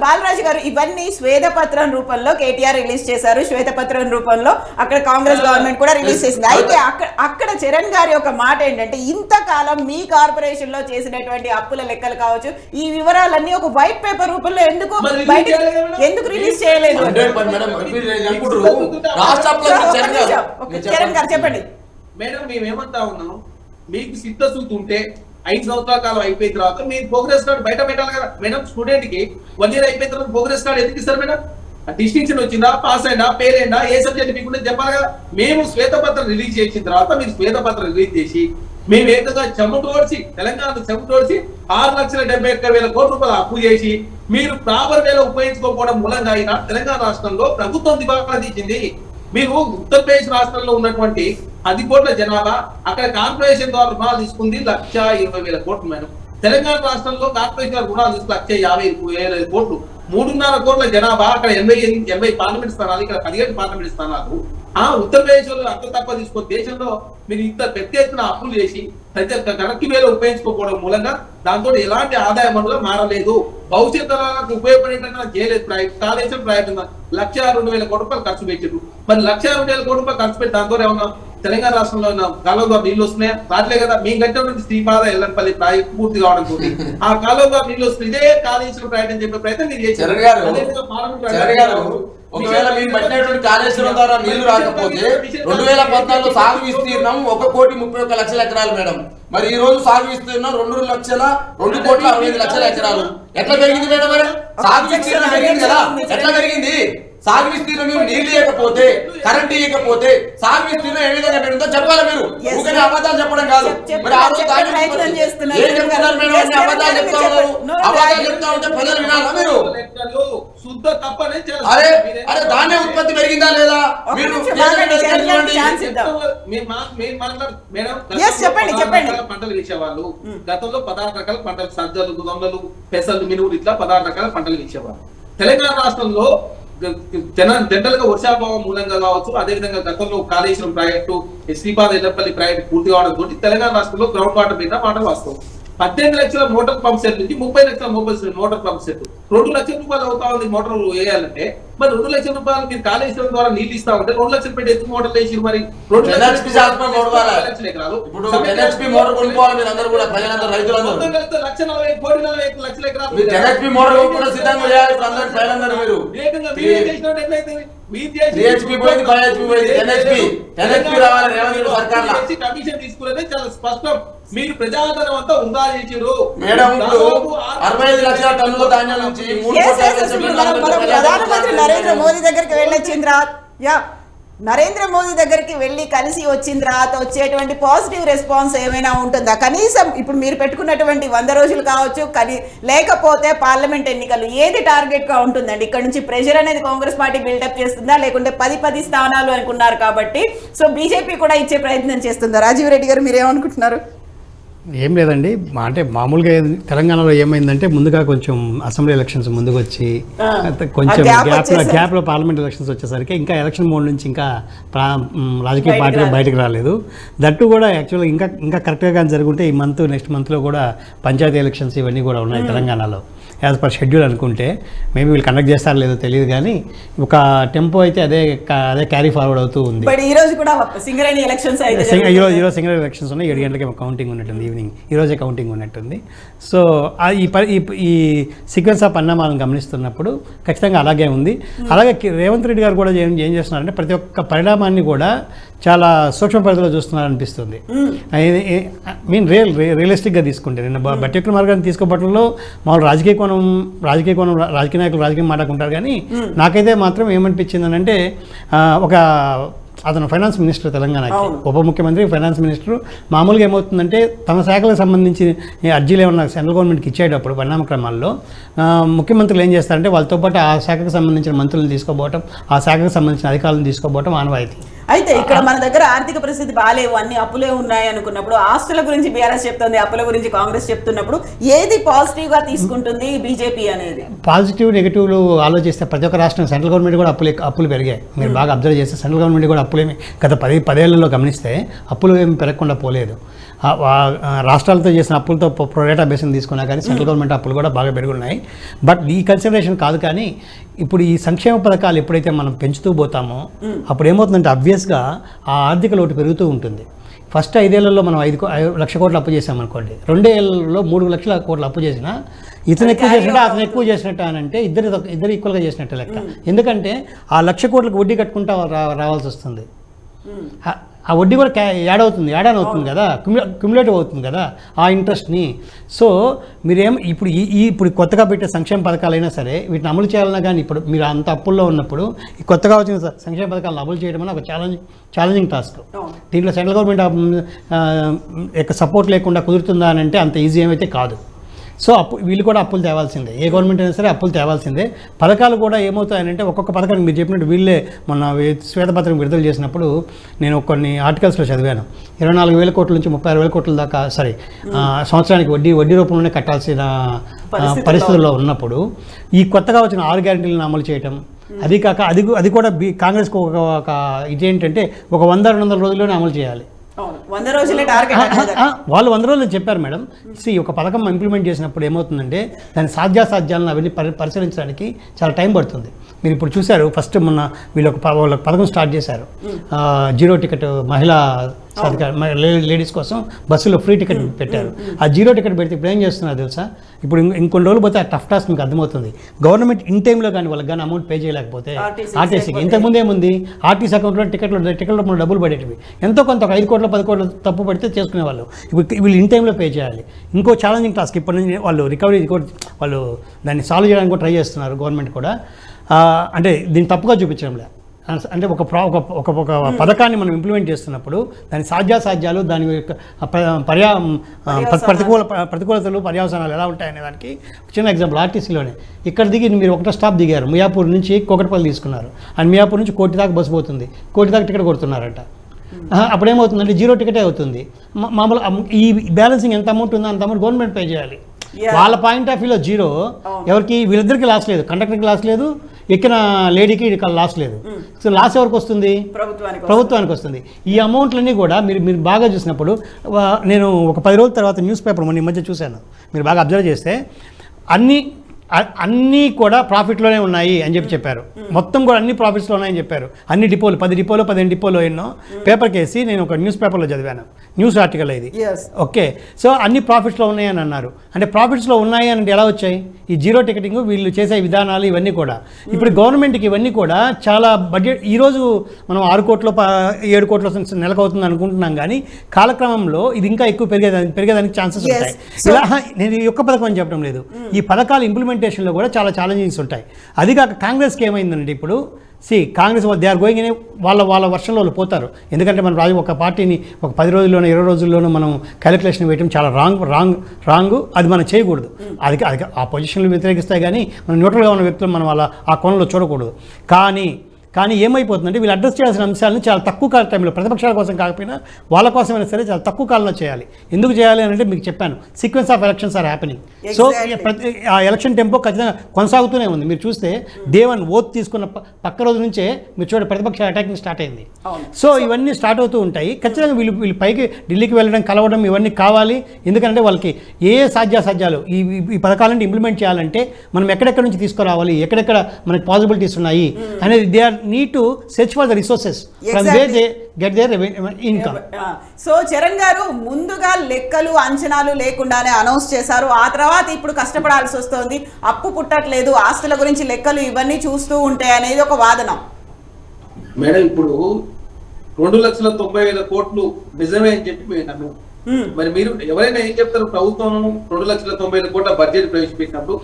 బాలరాజు గారు ఇవన్నీ శ్వేతపత్రం రూపంలో కేటీఆర్ రిలీజ్ చేశారు. శ్వేతపత్రం రూపంలో అక్కడ కాంగ్రెస్ గవర్నమెంట్ కూడా రిలీజ్ చేసింది. అయితే అక్కడ చరణ్ గారి ఒక మాట ఏంటంటే, ఇంతకాలం మీ కార్పొరేషన్ లో చేసినటువంటి అప్పుల లెక్కలు కావచ్చు, ఈ వివరాలన్నీ ఒక వైట్ పేపర్ రూపంలో ఎందుకు రిలీజ్ చేయలేదు? చరణ్ గారు చెప్పండి. మేడం, మేమేమంటా ఉన్నాం, మీకు సిద్ధశుద్ధి ఉంటే 5 సంవత్సరాల కాలం అయిపోయిన తర్వాత మీరు ప్రోగ్రెస్ కార్డు బయట పెట్టాలి కదా మేడం. స్టూడెంట్ కి 1 ఇయర్ అయిపోయిన తర్వాత ప్రోగ్రెస్ కార్డు ఎందుకు ఇస్తారు మేడం? డిస్టింక్షన్ వచ్చిందా, పాస్ అయినా, ఫెయిల్ అయినా, ఏ సబ్జెక్ట్ మీకు చెప్పాలి కదా. మేము శ్వేతపత్రం రిలీజ్ చేసిన తర్వాత మీరు శ్వేతపత్రం రిలీజ్ చేసి మేము ఏకంగా తెలంగాణ చెమటోడ్చి 6,71,000 కోట్ల రూపాయలు అప్పు చేసి మీరు ప్రాపర్ వేలో ఉపయోగించుకోకపోవడం మూలంగా అయినా తెలంగాణ రాష్ట్రంలో ప్రభుత్వం దివాలా తీసింది. మీరు ఉత్తరప్రదేశ్ రాష్ట్రంలో ఉన్నటువంటి 10 కోట్ల జనాభా అక్కడ కార్పొరేషన్ ద్వారా రుణాలు తీసుకుంది 1,20,000 కోట్లు మేడం. తెలంగాణ రాష్ట్రంలో కార్పొరేషన్ రుణాలు తీసుకుని 1,50,000 కోట్లు. 3.5 కోట్ల జనాభా, అక్కడ 80 పార్లమెంట్ స్థానాలు, ఇక్కడ 17 పార్లమెంట్ స్థానాలు. ఉత్తరప్రదేశ్ లో అంత తక్కువ తీసుకొని దేశంలో మీరు ఇంత పెద్ద ఎత్తున అప్పులు చేసి కరెక్ట్ వేలో ఉపయోగించుకోకపోవడం మూలంగా దాంతో ఎలాంటి ఆదాయ వనరులు మారలేదు. భవిష్యత్ తరాలకు ఉపయోగపడేటట్టు చేయలేదు. కాళేశ్వరం ప్రాజెక్టు 1,02,000 కోట్ల రూపాయలు ఖర్చు పెట్టారు. మరి 1,02,000 కోట్ల రూపాయలు ఖర్చు పెట్టి దాంతో ఏమన్నా తెలంగాణ రాష్ట్రంలో కాలువ నీళ్లు వస్తున్నాయా? రాట్లే కదా. మేము కట్టినటువంటి శ్రీపాద ఎల్లంపల్లి ప్రాజెక్ట్ పూర్తి కావడం తోటి ఆ కాలువ నీళ్లు వస్తుంది. ఇదే కాళేశ్వరం ప్రాజెక్ట్ అని చెప్పే ప్రయత్నం మీరు చేశారు. ఒకవేళ మీరు పట్టినటువంటి కాళేశ్వరం ద్వారా నీళ్లు రాకపోతే 2014లో సాగు విస్తీర్ణం 1,31,00,000 ఎకరాలు మేడం. మరి ఈ రోజు సాగు విస్తీర్ణం 2,02,65,00,000 ఎకరాలు. ఎట్లా పెరిగింది మేడం? మరి సాగు విస్తీర్ణం పెరిగింది కదా, ఎట్లా పెరిగింది? సాగు విస్తీర్ణం నీళ్లు ఇవ్వకపోతే, కరెంట్ ఇవ్వకపోతే సాగు విస్తీర్ణం ఏ విధంగా పెరుగుతుందో చెప్పాలి. మీరు ఊరికే అబద్ధాలు చెప్పడం కాదు. మరి ఆ రోజు ఏం చెప్తున్నారు మేడం? అన్ని అబద్ధాలు చెప్తా ఉన్నారు. అబద్ధాలు చెప్తా ఉంటే ప్రజలు వినాలా మీరు? అరే ధాన్య ఉత్పత్తి పెరిగిందా లేదా? మీరు పంటలు వేసేవాళ్ళు గతంలో 16 రకాల పంటలు, సజ్జలు, దొంగలు, పెసలు, మినువులు, ఇట్లా 16 రకాల పంటలు వేసేవాళ్ళు. తెలంగాణ రాష్ట్రంలో జనరల్ గా వర్షాభావం మూలంగా కావచ్చు, అదేవిధంగా గతంలో కాళేశ్వరం ప్రాజెక్టు, శ్రీపాద ఎల్లపల్లి ప్రాజెక్టు పూర్తి కావడం తోటి తెలంగాణ రాష్ట్రంలో గ్రౌండ్ వాటర్ మీద మాట వాస్తవం. 18 లక్షల మోటార్ పంప్ సెట్ నుంచి 30 లక్షల మోటార్ పంప్ సెట్ 2 లక్షల రూపాయలు అవుతా ఉంది మోటార్ వేయాలంటే. మరి 2 లక్షల రూపాయలు మీరు కాళేశ్వరం ద్వారా నీళ్ళు ఇస్తా ఉంటే 2 లక్షలు పెట్టి ఎత్తు మోటార్లు వేసి మరి 2 NHP శాస్త్రం మోటార్ ఎకరాలు. ఇప్పుడు NHP మోటార్ కొనుక్కోవాలి మీరు అందరూ కూడా, ప్రజలందరూ, రైతులందరూ. 1,40,000 ఎకరాలు మీరు NHP మోటార్ కొనుక్కుంటే సిద్ధంగా చేయాలి. ఇప్పుడు అందరూ ప్రజలందరూ మీరు DHP పోయింది, 5HP పోయింది, NHP రావాలి రేవంత్ రెడ్డి సర్కార్లో. కమిషన్ తీసుకునేది చాలా స్పష్టం. మీరు ప్రజాధనం అంతా ఉందా చేసారు మేడం. ఇప్పుడు 65 లక్షల టన్నుల ధాన్యం నుంచి 3 మనం ప్రధానమంత్రి నరేంద్ర మోదీ దగ్గరికి వెళ్ళొచ్చిన తర్వాత నరేంద్ర మోదీ దగ్గరికి వెళ్ళి కలిసి వచ్చిన తర్వాత వచ్చేటువంటి పాజిటివ్ రెస్పాన్స్ ఏమైనా ఉంటుందా? కనీసం ఇప్పుడు మీరు పెట్టుకున్నటువంటి 100 రోజులు కావచ్చు, కానీ లేకపోతే పార్లమెంట్ ఎన్నికలు, ఏది టార్గెట్ గా ఉంటుందండి? ఇక్కడ నుంచి ప్రెషర్ అనేది కాంగ్రెస్ పార్టీ బిల్డప్ చేస్తుందా, లేకుంటే 10 స్థానాలు అనుకున్నారు కాబట్టి సో బీజేపీ కూడా ఇచ్చే ప్రయత్నం చేస్తుందా? రాజీవ్ రెడ్డి గారు మీరేమనుకుంటున్నారు? ఏం లేదండి, అంటే మామూలుగా తెలంగాణలో ఏమైందంటే ముందుగా కొంచెం అసెంబ్లీ ఎలక్షన్స్ ముందుకు వచ్చి కొంచెం గ్యాప్లో పార్లమెంట్ ఎలక్షన్స్ వచ్చేసరికి ఇంకా ఎలక్షన్ మోడ్ నుంచి ఇంకా రాజకీయ పార్టీలు బయటకు రాలేదు. దట్టు కూడా యాక్చువల్గా ఇంకా కరెక్ట్గా కానీ జరుగుంటే ఈ నెక్స్ట్ మంత్లో కూడా పంచాయతీ ఎలక్షన్స్ ఇవన్నీ కూడా ఉన్నాయి తెలంగాణలో యాజ్ పర్ షెడ్యూల్ అనుకుంటే. మేబీ వీళ్ళు కండక్ట్ చేస్తారో లేదో తెలియదు, కానీ ఒక టెంపో అయితే అదే క్యారీ ఫార్వర్డ్ అవుతూ ఉంది. ఈ రోజు కూడా సింగరేణి ఎలక్షన్స్ ఈరోజు సింగరేణి ఎలక్షన్స్ ఉన్నాయి. 7 గంటలకి కౌంటింగ్ ఉన్నట్టుంది, ఈవినింగ్ ఈరోజే కౌంటింగ్ ఉన్నట్టుంది. సో ఈ సీక్వెన్స్ ఆఫ్ పరిణామాలను గమనిస్తున్నప్పుడు ఖచ్చితంగా అలాగే ఉంది. అలాగే రేవంత్ రెడ్డి గారు కూడా ఏం చేస్తున్నారంటే ప్రతి ఒక్క పరిణామాన్ని కూడా చాలా సూక్ష్మ పరిధిలో చూస్తున్నారు అనిపిస్తుంది. రియలిస్టిక్గా తీసుకుంటే నిన్న బట్టి విక్రమార్గాన్ని తీసుకోబట్టలో మామూలు రాజకీయ నాయకులు రాజకీయం మాట్లాడుకుంటారు, కానీ నాకైతే మాత్రం ఏమనిపించింది అంటే అతను ఫైనాన్స్ మినిస్టర్, తెలంగాణకి ఉప ముఖ్యమంత్రి, ఫైనాన్స్ మినిస్టర్. మామూలుగా ఏమవుతుందంటే తమ శాఖలకు సంబంధించి అర్జీలు ఏమన్నా సెంట్రల్ గవర్నమెంట్కి ఇచ్చేటప్పుడు పరిణామక్రమాల్లో ముఖ్యమంత్రులు ఏం చేస్తారంటే వాళ్ళతో పాటు ఆ శాఖకు సంబంధించిన మంత్రులను తీసుకోబోవటం, ఆ శాఖకు సంబంధించిన అధికారులను తీసుకోబోవటం ఆనవాయితీ. అయితే ఇక్కడ మన దగ్గర ఆర్థిక పరిస్థితి బాగాలేవు, అన్ని అప్పులే ఉన్నాయి అనుకున్నప్పుడు ఆస్తుల గురించి బీఆర్ఎస్ చెప్తుంది, అప్పుల గురించి కాంగ్రెస్ చెప్తున్నప్పుడు ఏది పాజిటివ్ గా తీసుకుంటుంది బీజేపీ అనేది? పాజిటివ్ నెగిటివ్లు ఆలోచిస్తే ప్రతి ఒక్క రాష్ట్రం సెంట్రల్ గవర్నమెంట్ కూడా అప్పులు పెరిగాయి. మీరు బాగా అబ్జర్వ్ చేస్తే సెంట్రల్ గవర్నమెంట్ కూడా అప్పులేమి గత 10 ఏళ్లలో గమనిస్తే అప్పులు ఏమి పెరగకుండా పోలేదు. రాష్ట్రాలతో చేసిన అప్పులతో ప్రొరేటా బేసిన్ తీసుకున్నా కానీ సెంట్రల్ గవర్నమెంట్ అప్పులు కూడా బాగా పెరుగున్నాయి. బట్ ఈ కన్సిడరేషన్ కాదు. కానీ ఇప్పుడు ఈ సంక్షేమ పథకాలు ఎప్పుడైతే మనం పెంచుతూ పోతామో అప్పుడు ఏమవుతుందంటే అబ్వియస్గా ఆ ఆర్థిక లోటు పెరుగుతూ ఉంటుంది. ఫస్ట్ 5 ఏళ్లలో మనం 5 లక్షల కోట్లు అప్పు చేసామనుకోండి, 2 ఏళ్లలో 3 లక్షల కోట్లు అప్పు చేసినా ఇతను ఎక్కువ చేసినట్టు అతను ఎక్కువ చేసినట్టు అని అంటే ఇద్దరు ఈక్వల్గా చేసినట్టు లెక్క. ఎందుకంటే ఆ 1,00,000 కోట్లకు వడ్డీ కట్టుకుంటా రావాల్సి వస్తుంది. ఆ వడ్డీ కూడా యాడ్ అవుతుంది కదా, క్యుములేటివ్ అవుతుంది కదా ఆ ఇంట్రెస్ట్ని. సో ఇప్పుడు కొత్తగా పెట్టే సంక్షేమ పథకాలైనా సరే వీటిని అమలు చేయాలన్నా కానీ ఇప్పుడు మీరు అంత అప్పుల్లో ఉన్నప్పుడు ఈ కొత్తగా వచ్చిన సంక్షేమ పథకాలను అమలు చేయడం అనేది ఒక ఛాలెంజింగ్ టాస్క్. దీంట్లో సెంట్రల్ గవర్నమెంట్ యొక్క సపోర్ట్ లేకుండా కుదురుతుందా అని అంటే అంత ఈజీ ఏమైతే కాదు. సో వీళ్ళు కూడా అప్పులు తేవాల్సిందే, ఏ గవర్నమెంట్ అయినా సరే అప్పులు తేవాల్సిందే. పథకాలు కూడా ఏమవుతాయంటే ఒక్కొక్క పథకానికి మీరు చెప్పినట్టు వీళ్ళే మొన్న శ్వేతపత్రం విడుదల చేసినప్పుడు నేను కొన్ని ఆర్టికల్స్లో చదివాను. 24,000 కోట్ల నుంచి 36,000 కోట్ల దాకా సంవత్సరానికి వడ్డీ రూపంలోనే కట్టాల్సిన పరిస్థితుల్లో ఉన్నప్పుడు ఈ కొత్తగా వచ్చిన 6 గ్యారెంటీలను అమలు చేయటం, అది కాక అది కూడా కాంగ్రెస్కి ఒక ఇదేంటంటే ఒక 100-200 రోజుల్లోనే అమలు చేయాలి. 100 రోజులే టార్గెట్. వాళ్ళు 100 రోజులు చెప్పారు మేడం. ఒక పథకం ఇంప్లిమెంట్ చేసినప్పుడు ఏమవుతుందంటే దాని సాధ్యాసాధ్యాలను అవన్నీ పరిశీలించడానికి చాలా టైం పడుతుంది. మీరు ఇప్పుడు చూశారు, ఫస్ట్ మొన్న వాళ్ళ పథకం స్టార్ట్ చేశారు, 0 టికెట్ మహిళా లేడీస్ కోసం బస్సులో ఫ్రీ టికెట్ పెట్టారు. ఆ 0 టికెట్ పెడితే ఇప్పుడు ఏం చేస్తున్నారు తెలుసా? ఇప్పుడు ఇంకొన్ని రోజులు పోతే ఆ టఫ్ టాస్క్ మీకు అర్థమవుతుంది. గవర్నమెంట్ ఇన్ టైంలో కానీ వాళ్ళకి కానీ అమౌంట్ పే చేయలేకపోతే ఆర్టీసీకి ఇంతకుముందు ఏముంది, ఆర్టీసీ అకౌంట్లో టికెట్ల రూపంలో డబ్బులు పడేటివి, ఎంతో కొంత 5 కోట్ల 10 కోట్ల తప్పు పడితే చేసుకునేవాళ్ళు. ఇప్పుడు వీళ్ళు ఇన్ టైంలో పే చేయాలి. ఇంకో ఛాలెంజింగ్ టాస్క్ ఇప్పటి నుంచి వాళ్ళు రికవరీ వాళ్ళు దాన్ని సాల్వ్ చేయడానికి కూడా ట్రై చేస్తున్నారు గవర్నమెంట్ కూడా. అంటే దీన్ని తప్పుగా చూపించడం లేదు. అంటే ఒక పథకాన్ని మనం ఇంప్లిమెంట్ చేస్తున్నప్పుడు దాని సాధ్యాసాధ్యాలు, దాని యొక్క ప్రతికూలతలు, పర్యావసనాలు ఎలా ఉంటాయనే దానికి చిన్న ఎగ్జాంపుల్ ఆర్టీసీలోనే. ఇక్కడ దిగి మీరు ఒకటో స్టాప్ దిగారు, మియాపూర్ నుంచి కోకట్పల్లి తీసుకున్నారు, అండ్ మియాపూర్ నుంచి కోటి దాకా బస్సు పోతుంది, కోటి దాకా టికెట్ కొడుతున్నారంట. అప్పుడు ఏమవుతుందంటే 0 టికెటే అవుతుంది. మామూలు ఈ బ్యాలెన్సింగ్ ఎంత అమౌంట్ ఉందో అంత అమౌంట్ గవర్నమెంట్ పే చేయాలి. వాళ్ళ పాయింట్ ఆఫ్ వ్యూలో 0, ఎవరికి వీళ్ళిద్దరికి లాస్ లేదు, కండక్టర్కి లాస్ లేదు, ఎక్కిన లేడీకి లాస్ లేదు. సో లాస్ ఎవరికి వస్తుంది? ప్రభుత్వానికి వస్తుంది. ఈ అమౌంట్లన్నీ కూడా మీరు బాగా చూసినప్పుడు నేను ఒక 10 రోజుల తర్వాత న్యూస్ పేపర్ మొన్న ఈ మధ్య చూశాను, మీరు బాగా అబ్జర్వ్ చేస్తే అన్నీ కూడా ప్రాఫిట్లోనే ఉన్నాయి అని చెప్పారు. మొత్తం కూడా అన్ని ప్రాఫిట్స్లో ఉన్నాయని చెప్పారు. అన్ని డిపోలు 10 డిపోలు 15 డిపోలు ఎన్నో పేపర్కి వేసి నేను ఒక న్యూస్ పేపర్లో చదివాను, న్యూస్ ఆర్టికల్ ఇది. ఓకే, సో అన్ని ప్రాఫిట్స్లో ఉన్నాయని అన్నారు. అంటే ప్రాఫిట్స్లో ఉన్నాయి అని ఎలా వచ్చాయి? ఈ జీరో టికెటింగ్ వీళ్ళు చేసే విధానాలు ఇవన్నీ కూడా ఇప్పుడు గవర్నమెంట్కి ఇవన్నీ కూడా చాలా బడ్జెట్. ఈరోజు మనం 6 కోట్లు 7 కోట్ల నెలకు అవుతుంది అనుకుంటున్నాం, కానీ కాలక్రమంలో ఇది ఇంకా ఎక్కువ పెరిగేదానికి ఛాన్సెస్ ఉంటాయి. ఇలా నేను ఈ ఒక్క పథకం అని చెప్పడం లేదు, ఈ పథకాలు ఇంప్లిమెంటేషన్లో కూడా చాలా ఛాలెంజింగ్స్ ఉంటాయి. అది కాక కాంగ్రెస్కి ఏమైందంటే ఇప్పుడు కాంగ్రెస్ దే ఆర్ గోయింగ్ అని వాళ్ళ వర్షంలో వాళ్ళు పోతారు. ఎందుకంటే మనం ఒక పార్టీని ఒక 10 రోజుల్లోనూ 20 రోజుల్లోనూ మనం క్యాలిక్యులేషన్ వేయడం చాలా రాంగ్. అది మనం చేయకూడదు. అది ఆ పొజిషన్లు వ్యతిరేకిస్తాయి, కానీ మనం న్యూట్రల్గా ఉన్న వ్యక్తులు మనం ఆ కోణంలో చూడకూడదు. కానీ ఏమైపోతుందంటే వీళ్ళు అడ్రస్ చేయాల్సిన అంశాలను చాలా తక్కువ కాల టైంలో, ప్రతిపక్షాల కోసం కాకపోయినా వాళ్ళ కోసమైనా సరే చాలా తక్కువ కాలంలో చేయాలి. ఎందుకు చేయాలి అని అంటే మీకు చెప్పాను, sequence of elections are happening. So ఆ ఎలక్షన్ టెంపో ఖచ్చితంగా కొనసాగుతూనే ఉంది. మీరు చూస్తే దేవన్ ఓత్ తీసుకున్న పక్క రోజు నుంచే మీరు చూడండి ప్రతిపక్ష అటాకింగ్ స్టార్ట్ అయింది. సో ఇవన్నీ స్టార్ట్ అవుతూ ఉంటాయి. ఖచ్చితంగా వీళ్ళు పైకి ఢిల్లీకి వెళ్ళడం, కలవడం ఇవన్నీ కావాలి. ఎందుకంటే వాళ్ళకి ఏ సాధ్యాసాధ్యాలు ఈ పథకాలను ఇంప్లిమెంట్ చేయాలంటే మనం ఎక్కడెక్కడ నుంచి తీసుకురావాలి, ఎక్కడెక్కడ మనకి పాసిబిలిటీస్ ఉన్నాయి అనేది they are need to search for the resources from where they get their income. So Charan గారు ముందుగా లెక్కలు అంచనాలు లేకుండానే అనౌన్స్ చేశారు. ఆ తర్వాత ఇప్పుడు కష్టపడాల్సి వస్తుంది, అప్పు పుట్టట్లేదు, ఆస్తుల గురించి లెక్కలు ఇవన్నీ చూస్తూ ఉంటాయి అనేది ఒక వాదన. మేడం ఇప్పుడు 2,90,000 కోట్లు నిజమే అని చెప్పి మేము నమ్మాము. మరి మీరు ఎవరైనా ఏం చెప్తారు? ప్రభుత్వం 2,90,000 కోట్ల బడ్జెట్ ప్రవేశపెట్టినప్పుడు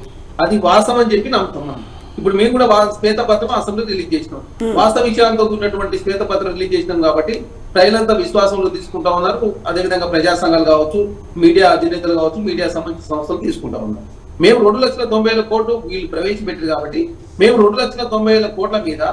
అది వాస్తవం అని చెప్పి నమ్ముతున్నాం. ఇప్పుడు మేము కూడా శ్వేతపత్రం అసెంబ్లీ రిలీజ్ చేసినాం, వాస్తవ విషయాలతో ఉన్నటువంటి శ్వేతపత్రం రిలీజ్ చేసినాం కాబట్టి ప్రజలంతా విశ్వాసంలో తీసుకుంటా ఉన్నారు. అదేవిధంగా ప్రజా సంఘాలు కావచ్చు, మీడియా అధినేతలు కావచ్చు, మీడియా సంబంధించిన సంస్థలు తీసుకుంటా ఉన్నారు. మేము 2,90,000 కోట్లు వీళ్ళు ప్రవేశపెట్టారు కాబట్టి మేము 2,90,000 కోట్ల మీద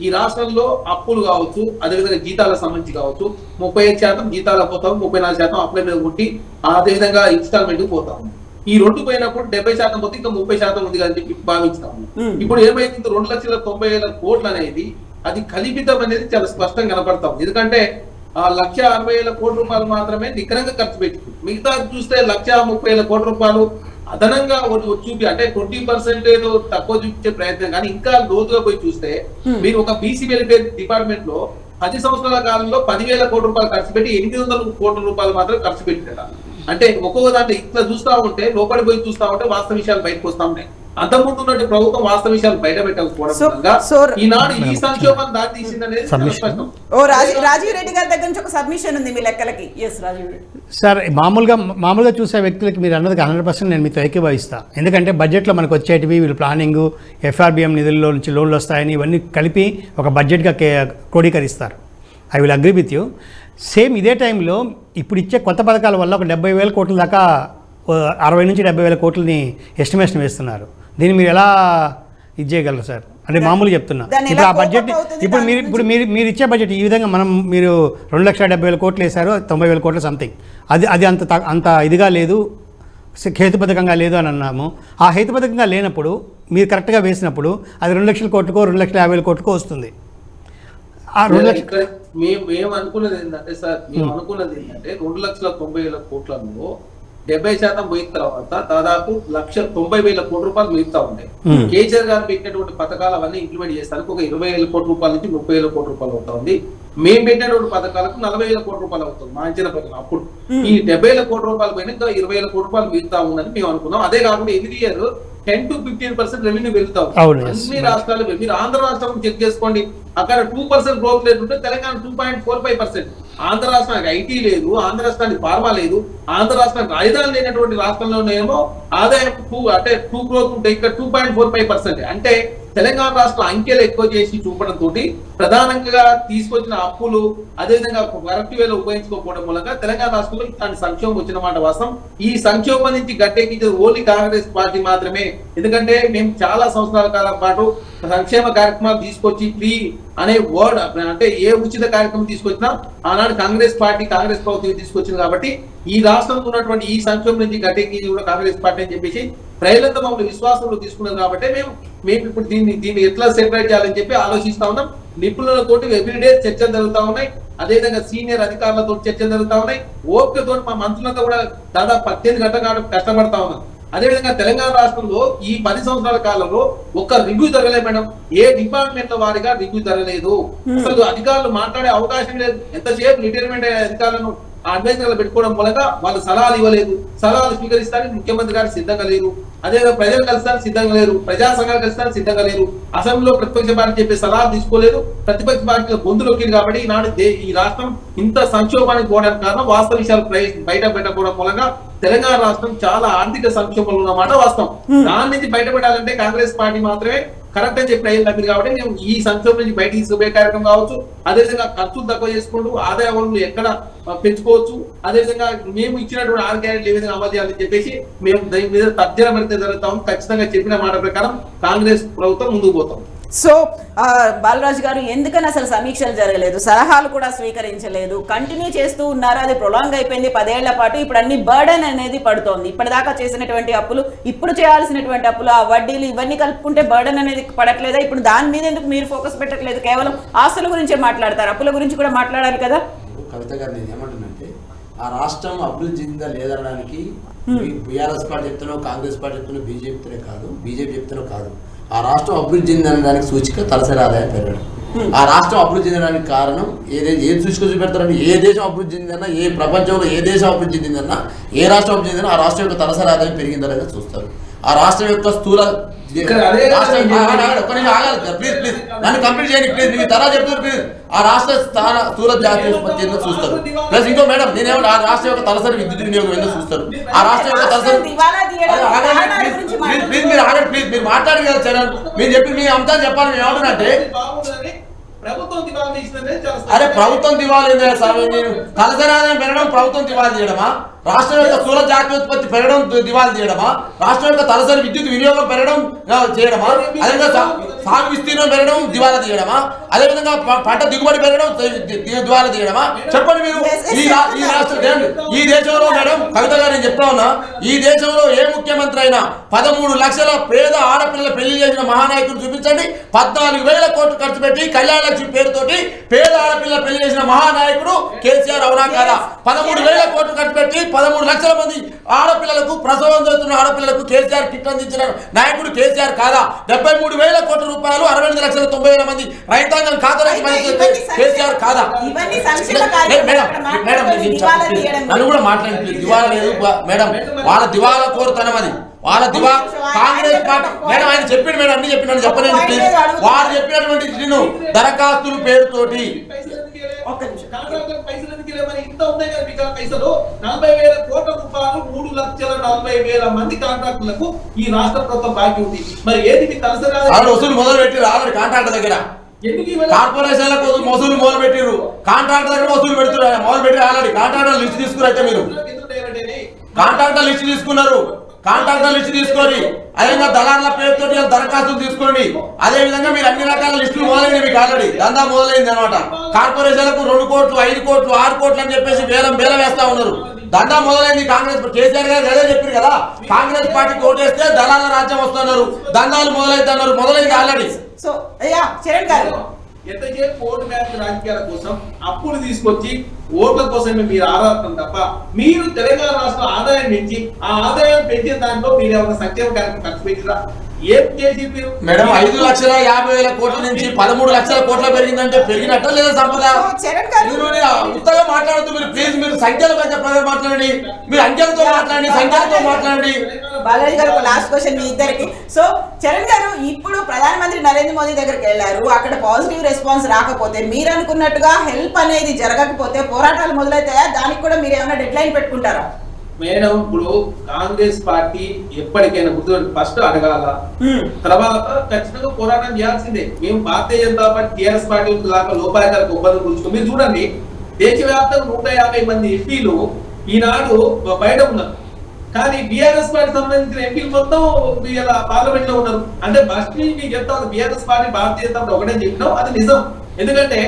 ఈ రాష్ట్రంలో అప్పులు కావచ్చు, అదేవిధంగా జీతాలకు సంబంధించి కావచ్చు 35% జీతాలకు పోతాము, 34% అప్పుల మీద కొట్టి అదేవిధంగా ఇన్స్టాల్మెంట్ పోతాము. ఈ 2 పోయినప్పుడు 70% పోతే ఇంకా 30% ఉంది అని చెప్పి భావించాము. ఇప్పుడు ఏమైంది? 2,90,000 కోట్లు అనేది అది కల్పితం అనేది చాలా స్పష్టంగా కనపడతాం. ఎందుకంటే 1,60,000 కోట్ల రూపాయలు మాత్రమే నికరంగా ఖర్చు పెట్టుకుంది. మిగతా చూస్తే 1,30,000 కోట్ల రూపాయలు అదనంగా చూపి అంటే 20% ఏదో తక్కువ చూపించే ప్రయత్నం. కానీ ఇంకా లోతుగా పోయి చూస్తే మీరు ఒక బీసీ వెల్ఫేర్ డిపార్ట్మెంట్ లో 10 సంవత్సరాల కాలంలో 10,000 కోట్ల రూపాయలు ఖర్చు పెట్టి 800 కోట్ల రూపాయలు మాత్రం ఖర్చు పెట్టారు. అంటే ఒక్కొక్క దాంట్లో ఇట్లా చూస్తా ఉంటే లోపలి పోయి చూస్తా ఉంటే వాస్తవ విషయాలు బయటకు వస్తా ఉంటాయి. అంతకుముందు ఉన్నట్టు ప్రభుత్వం వాస్తవ విషయాలు బయట పెట్టకపోవడం ఈనాడు ఈ సంక్షోభం దారి తీసిందనేది స్పష్టం. రాజీవ్ రెడ్డి గారి దగ్గర నుంచి ఒక సబ్మిషన్ ఉంది మీ లెక్కలకి. సార్ మామూలుగా చూసే వ్యక్తులకి మీరు అన్నది 100% నేను మీతో ఏకీభవిస్తాను. ఎందుకంటే బడ్జెట్లో మనకు వచ్చేటివి వీళ్ళు ప్లానింగ్, FRBM నిధుల్లో నుంచి లోన్లు వస్తాయని ఇవన్నీ కలిపి ఒక బడ్జెట్గా క్రోడీకరిస్తారు. I will agree with you. Same ఇదే టైంలో ఇప్పుడు ఇచ్చే కొత్త పథకాల వల్ల ఒక 70,000 కోట్ల దాకా 60 నుంచి 70,000 కోట్లని ఎస్టిమేషన్ వేస్తున్నారు. దీన్ని మీరు ఎలా ఇది చేయగలరు సార్? అంటే మామూలు చెప్తున్నా. ఇప్పుడు ఆ బడ్జెట్ ఇప్పుడు మీరు ఇచ్చే బడ్జెట్ ఈ విధంగా మీరు 2,70,000 కోట్లు వేశారు, 90,000 కోట్లు సంథింగ్. అది అంత ఇదిగా లేదు, హేతుబద్ధకంగా లేదు అని అన్నాము. ఆ హేతుబద్ధకంగా లేనప్పుడు మీరు కరెక్ట్గా వేసినప్పుడు అది 2,00,000 కోట్లకో 2,50,000 కోట్లకో వస్తుంది. మేము అనుకున్నది ఏంటంటే సార్, మేము అనుకున్నది ఏంటంటే 2,90,000 కోట్లలో 70% పోయిన తర్వాత దాదాపు 1,90,000 కోట్ల రూపాయలు మిగతా ఉంటాయి. కేసీఆర్ గారు పెట్టినటువంటి పథకాలు అవన్నీ ఇంప్లిమెంట్ చేస్తానికి ఒక 20,000 కోట్ల రూపాయల నుంచి 30,000 కోట్ల రూపాయలు అవుతా ఉంది. మేము పెట్టినటువంటి పథకాలకు 40,000 కోట్ల రూపాయలు అవుతుంది మా అంచనా ప్రకారం. అప్పుడు ఈ 70,000 కోట్ల రూపాయలు పైన ఇంకా 20,000 కోట్ల రూపాయలు మిగతా ఉందని మేము అనుకున్నాం. అదే కాకుండా ఎవ్రీ ఇయర్ 10 to 15% రెవెన్యూ వెళ్తాం అన్ని రాష్ట్రాలు. మీరు ఆంధ్ర రాష్ట్రం చెక్ చేసుకోండి, అక్కడ 2% గ్రోత్ రేట్ ఉంటే తెలంగాణ 2.45%. ఆంధ్ర రాష్ట్రానికి ఐటీ లేదు, ఆంధ్ర రాష్ట్రానికి ఫార్మా లేదు, ఆంధ్ర రాష్ట్రానికి రాజధాని లేనటువంటి రాష్ట్రంలోనేమో ఆదాయం అంటే 2 గ్రోత్ ఉంటే ఇక్కడ 2.45%. అంటే తెలంగాణ రాష్ట్రం అంకెలు ఎక్కువ చేసి చూపడం తోటి ప్రధానంగా తీసుకొచ్చిన అప్పులు అదేవిధంగా కరెక్ట్ వేలో ఉపయోగించుకోకపోవడం మూలంగా తెలంగాణ రాష్ట్రంలో ఇట్లాంటి సంక్షోభం వచ్చిన మాట వాస్తవం. ఈ సంక్షోభం నుంచి గట్టెక్కించేది ఓన్లీ కాంగ్రెస్ పార్టీ మాత్రమే. ఎందుకంటే మేము చాలా సంవత్సరాల కాలం పాటు సంక్షేమ కార్యక్రమాలు తీసుకొచ్చి ఫ్రీ అనే వర్డ్ అంటే ఏ ఉచిత కార్యక్రమం తీసుకొచ్చినా ఆనాడు కాంగ్రెస్ ప్రభుత్వం తీసుకొచ్చింది. కాబట్టి ఈ రాష్ట్రంలో ఉన్నటువంటి ఈ సంక్షోభం నుంచి గట్టెక్కి కూడా కాంగ్రెస్ పార్టీ అని చెప్పేసి ప్రజలంతా మమ్మల్ని విశ్వాసంలో తీసుకున్నారు కాబట్టి మేము ఇప్పుడు దీన్ని ఎట్లా సెపరేట్ చేయాలని చెప్పి ఆలోచిస్తా ఉన్నాం. నిపుణులతోటి ఎవ్రీడే చర్చలు జరుగుతా ఉన్నాయి. అదేవిధంగా సీనియర్ అధికారులతో చర్చలు జరుగుతా ఉన్నాయి. ఓపికతో మా మంత్రులతో కూడా దాదాపు 18 గంటల కష్టపడతా ఉన్నాం. అదేవిధంగా తెలంగాణ రాష్ట్రంలో ఈ 10 సంవత్సరాల కాలంలో ఒక్క రివ్యూ జరగలేదు మేడం. ఏ డిపార్ట్మెంట్ల వారిగా రివ్యూ జరగలేదు. అసలు అధికారులు మాట్లాడే అవకాశం లేదు. ఎంతసేపు రిటైర్మెంట్ అయిన అధికారులను అడ్వైజర్లు పెట్టుకోవడం మూలంగా వాళ్ళు సలహాలు ఇవ్వలేదు. సలహాలు స్వీకరిస్తానికి ముఖ్యమంత్రి గారు సిద్ధంగా లేరు. అదేవిధంగా ప్రజలు కలుస్తానికి సిద్ధంగా లేరు. ప్రజా సంఘాలు కలుస్తానికి సిద్ధంగా లేరు. అసెంబ్లీలో ప్రతిపక్ష పార్టీ చెప్పే సలహాలు తీసుకోలేదు. ప్రతిపక్ష పార్టీలో గొంతులోకి కాబట్టి ఈనాడు ఈ రాష్ట్రం ఇంత సంక్షోభానికి పోవడానికి కారణం వాస్తవ విషయాలు బయట పెట్టకపోవడం మూలంగా తెలంగాణ రాష్ట్రం చాలా ఆర్థిక సంక్షోభంలో ఉన్నమాట వాస్తవం. దాని నుంచి బయటపడాలంటే కాంగ్రెస్ పార్టీ మాత్రమే కరెక్ట్ అని చెప్పి ప్రజలు నమ్మింది కాబట్టి మేము ఈ సంక్షోభం నుంచి బయట తీసుకుపోయే కార్యక్రమం కావచ్చు. అదేవిధంగా ఖర్చులు తక్కువ చేసుకుంటూ ఆదాయ వనరులు ఎక్కడ పెంచుకోవచ్చు. అదేవిధంగా మేము ఇచ్చినటువంటి 6 గ్యారెంటీలు ఏ విధంగా అమలు చేయాలని చెప్పేసి మేము దీని మీద తర్జన పడితే జరుగుతాం. ఖచ్చితంగా చెప్పిన మాట ప్రకారం కాంగ్రెస్ ప్రభుత్వం ముందుకు పోతాం. సో బాలరాజ్ గారు, ఎందుకని అసలు సమీక్షలు జరగలేదు, సలహాలు కూడా స్వీకరించలేదు, కంటిన్యూ చేస్తూ ఉన్నారు, అది ప్రొలాంగ్ అయిపోయింది 10 ఏళ్ల పాటు. ఇప్పుడు అన్ని బర్డెన్ అనేది పడుతోంది. ఇప్పటిదాకా చేసినటువంటి అప్పులు, ఇప్పుడు చేయాల్సినటువంటి అప్పులు, ఆ వడ్డీలు ఇవన్నీ కలుపుకుంటే బర్డెన్ అనేది పడట్లేదా? ఇప్పుడు దాని మీద ఎందుకు మీరు ఫోకస్ పెట్టట్లేదు? కేవలం ఆస్తుల గురించే మాట్లాడతారు, అప్పుల గురించి కూడా మాట్లాడాలి కదా. కవిత గారు నేను ఏమంటున్నానంటే, ఆ రాష్ట్రం అభివృద్ధి చెందిందా లేదనడానికి బీఆర్ఎస్ పార్టీ చెప్తున్నావు, కాంగ్రెస్ పార్టీ చెప్తున్నావు, బీజేపీ చెప్తున్నావు కాదు. ఆ రాష్ట్రం అభివృద్ధి చెందడానికి సూచిక తలసరి ఆదాయం పెరగడం. ఆ రాష్ట్రం అభివృద్ధి చెందడానికి కారణం ఏది సూచిక చూపెడతారంటే, ఏ దేశం అభివృద్ధి చెందిందన్నా, ఏ ప్రపంచంలో ఏ దేశం అభివృద్ధి చెందిందన్నా, ఏ రాష్ట్రం అభివృద్ధి చెందినా ఆ రాష్ట్రం యొక్క తలసరి ఆదాయం పెరిగిందా లేదా చూస్తారు. ఆ రాష్ట్రం యొక్క స్థూల ప్లీజ్ నన్ను కంప్లీట్ చేయండి ప్లీజ్. మీరు తరా చెప్తారు ప్లీజ్. ఆ రాష్ట్ర స్థూల జాతీయ ఉత్పత్తి ఏందో చూస్తారు. ప్లస్ ఇంకో మేడం నేనేమో ఆ రాష్ట్రం యొక్క తలసరి విద్యుత్ వినియోగం ఏందో చూస్తారు. ఆ రాష్ట్రం యొక్క తలసరి ప్లీజ్ మీరు ఆగండి ప్లీజ్. మీరు మాట్లాడి కదా చరణ్, మీరు చెప్పి మీ అంశాలు చెప్పాలి. మేము ఏమంటున్నాంటే, అరే ప్రభుత్వం దివాళీ స్వామి, తలసరి ఆదాయం పెరగడం ప్రభుత్వం దివాళీ చేయడమా? రాష్ట్రం యొక్క స్థూల జాతీయోత్పత్తి పెరగడం దివాళీ చేయడమా? రాష్ట్రం యొక్క తలసరి విద్యుత్ వినియోగం పెరగడం చేయడమా? అదేవిధంగా సాగు విస్తీర్ణం పెరగడం దివాళా తీయడమా? అదేవిధంగా పంట దిగుబడి పెరగడం దివాళా తీయడమా? చెప్పండి మీరు. ఈ రాష్ట్రం ఈ దేశంలో మేడం కవిత గారు నేను చెప్తా ఉన్నా, ఈ దేశంలో ఏ ముఖ్యమంత్రి అయినా 13 లక్షల పేద ఆడపిల్లల పెళ్లి చేసిన మహానాయకుడు చూపించండి. 14,000 కోట్లు ఖర్చు పెట్టి కళ్యాణ లక్ష్మి పేరుతోటి పేద ఆడపిల్లల పెళ్లి చేసిన మహానాయకుడు కేసీఆర్ అవునా కాదా? 13,000 కోట్లు ఖర్చు పెట్టి 13 లక్షల మంది ఆడపిల్లలకు, ప్రసవం చేస్తున్న ఆడపిల్లలకు కేసీఆర్ కిట్ అందించిన నాయకుడు కేసీఆర్ కాదా? 73,000 కోట్ల రూపాయలు 68,90,000 మంది రైతాంగం ఖాతాలోకి కేసీఆర్ కాదా? మేడం నన్ను కూడా మాట్లాడి దివాలా లేదు మేడం, వాళ్ళ దివాలా కోరుతనం అది. వాళ్ళ కాంగ్రెస్ పార్టీ మేడం ఆయన చెప్పాడు మేడం, అన్ని చెప్పినాడు చెప్పలేదు ప్లీజ్. వాళ్ళు చెప్పినటువంటి దరఖాస్తుల పేరుతోటి ఇంత ఉన్నాయి కదా మీకు పైసలు 40,000 కోట్ల రూపాయలు 3,40,000 మంది కాంట్రాక్టులకు ఈ రాష్ట్ర ప్రభుత్వం బాకీ ఉంది. మరి ఏది మీ తలసరి వసూలు మొదలు పెట్టి ఆల్రెడీ కాంట్రాక్టర్ దగ్గర కార్పొరేషన్లకు వసూలు మొదలు పెట్టిరు, కాంట్రాక్టర్ దగ్గర వసూలు పెడుతున్నారు మొదలు పెట్టి ఆల్రెడీ కాంట్రాక్టర్ లిస్ట్ తీసుకురైతే మీరు కాంట్రాక్టర్ లిస్ట్ తీసుకున్నారు. కాంట్రాక్టర్ లిస్ట్ తీసుకొని అదేవిధంగా దళారుల పేరుతో దరఖాస్తులు తీసుకోండి. అదే విధంగా మీరు అన్ని రకాల లిస్టులు మొదలైంది, మీకు ఆల్రెడీ దందా మొదలైంది అనమాట. కార్పొరేషన్లకు 2 కోట్లు 5 కోట్లు 6 కోట్లు అని చెప్పేసి వేలం వేస్తా ఉన్నారు. దందా మొదలైంది. కాంగ్రెస్ కేసీఆర్ గారు అదే చెప్పారు కదా, కాంగ్రెస్ పార్టీకి ఓటేస్తే దళాల రాజ్యం వస్తున్నారు, దందాలు మొదలైతున్నారు, మొదలైంది ఆల్రెడీ. సో చరణ్ గారు, ఎంతసేపు ఓటు బ్యాంక్ రాజకీయాల కోసం అప్పులు తీసుకొచ్చి ఓట్ల కోసమే మీరు ఆరాధన తప్ప మీరు తెలంగాణ రాష్ట్ర ఆదాయం పెంచి ఆ ఆదాయం పెంచిన దాంట్లో మీరు ఏమైనా సంక్షేమ కార్యక్రమం ఖర్చు పెట్టిరా? ఏం చేసి మీరు మేడం 5,50,000 కోట్ల నుంచి 13 లక్షల కోట్ల పెరిగిందంటే పెరిగినట్ట లేదా సంపద? ఉత్తగా మాట్లాడుతూ మీరు ప్లీజ్ మీరు సంఖ్యల మధ్య మాట్లాడండి, మీరు అంకెలతో మాట్లాడండి, సంఖ్యలతో మాట్లాడండి. బాలాజీ గారు ఒక లాస్ట్ క్వశ్చన్ మీ ఇద్దరికి. సో చరణ్ గారు, ఇప్పుడు ప్రధానమంత్రి నరేంద్ర మోదీ దగ్గరికి వెళ్ళారు, అక్కడ పాజిటివ్ రెస్పాన్స్ రాకపోతే, మీరు అనుకున్నట్టుగా హెల్ప్ అనేది జరగకపోతే పోరాటాలు మొదలవుతాయా? దానికి కూడా మీరు ఏమైనా డెడ్ లైన్ పెట్టుకుంటారా? మేడం ఇప్పుడు కాంగ్రెస్ పార్టీ ఎప్పటికైనా ఫస్ట్ అడగాల, తర్వాత ఖచ్చితంగా పోరాటం చేయాల్సిందే. మేము Bharatiya Janata party TRS party లాగా లోపాయకాలకు ఒప్పందం కూర్చున్నాం. మీరు చూడండి, దేశవ్యాప్తంగా 150 మంది ఎంపీలు ఈనాడు బయట ఉన్నారు, కానీ బీఆర్ఎస్ పార్టీ సంబంధించిన ఎంపీలు మొత్తం పార్లమెంట్ లో ఉన్నారు. అంటే ఫస్ట్ మీకు చెప్తాను, BRS party Bharatiya Janata party ఒకటే చెప్పినాం, అది నిజం. ఎందుకంటే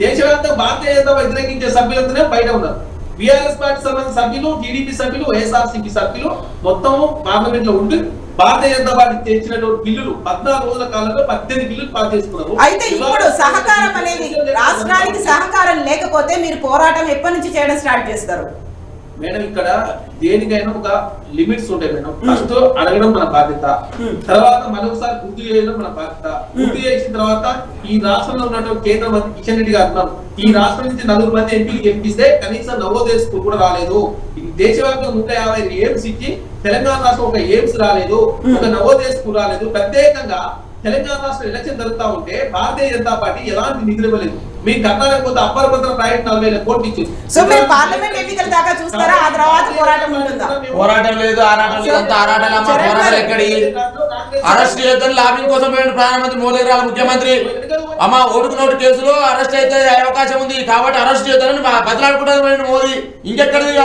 దేశవ్యాప్తంగా భారతీయ జనతా పార్టీ వ్యతిరేకించే సభ్యులందరూ బయట ఉన్నారు. బీఆర్ఎస్ పార్టీ సంబంధించిన సభ్యులు, టీడీపీ సభ్యులు, వైఎస్ఆర్సీపీ సభ్యులు మొత్తం పార్లమెంట్ లో ఉంటూ భారతీయ జనతా పార్టీ తెచ్చినటువంటి బిల్లులు 14 రోజుల కాలంలో 18 బిల్లులు పాస్ చేసుకున్నారు. అయితే ఇప్పుడు సహకారం అనేది రాష్ట్రానికి సహకారం లేకపోతే మీరు పోరాటం ఎప్పటి నుంచి చేయడం స్టార్ట్ చేస్తారు? మేడం ఇక్కడ దేనికైనా ఒక లిమిట్స్ ఉంటాయి మేడం. ఫస్ట్ అడగడం మన బాధ్యత, తర్వాత మరొకసారి గుర్తు చేయడం మన బాధ్యత. గుర్తు చేసిన తర్వాత ఈ రాష్ట్రంలో ఉన్నటువంటి కేంద్ర మంత్రి కిషన్ రెడ్డి గారు ఉన్నారు. ఈ రాష్ట్రం నుంచి 4 మంది ఎంపీలు గెలిపిస్తే కనీసం నవోదయ స్కూల్ కూడా రాలేదు. దేశవ్యాప్తంగా 150 ఎయిమ్స్ ఇచ్చి తెలంగాణ రాష్ట్రం ఒక ఎయిమ్స్ రాలేదు, ఒక నవోదయ స్కూల్ రాలేదు. ప్రత్యేకంగా తెలంగాణ రాష్ట్ర ఎలక్షన్ జరుగుతా ఉంటే భారతీయ జనతా పార్టీ ఎలాంటి నిధులు ఇవ్వలేదు. మీ కర్ణాటక పోతే అప్పర్ భద్ర ప్రాజెక్ట్ 40,000 కోట్లు ఇచ్చింది. సో మీరు పార్లమెంట్ ఎన్నికల దాకా చూస్తారా? ఆ తర్వాత పోరాటం ఉంటుందా? పోరాటం లేదు, ఆరాటం లేదు, అంత ఆరాటం పోరాటాలు ఎక్కడి? అరెస్ట్ చేద్దాం లాబింగ్ కోసం పోయిన ప్రధానమంత్రి మోదీ గారు ముఖ్యమంత్రి అమ్మ ఓటుకు నోటు కేసులో అరెస్ట్ అయితే అవకాశం ఉంది కాబట్టి అరెస్ట్ చేద్దామని బదలాడుకుంటారు మోదీ. ఇంకెక్కడిది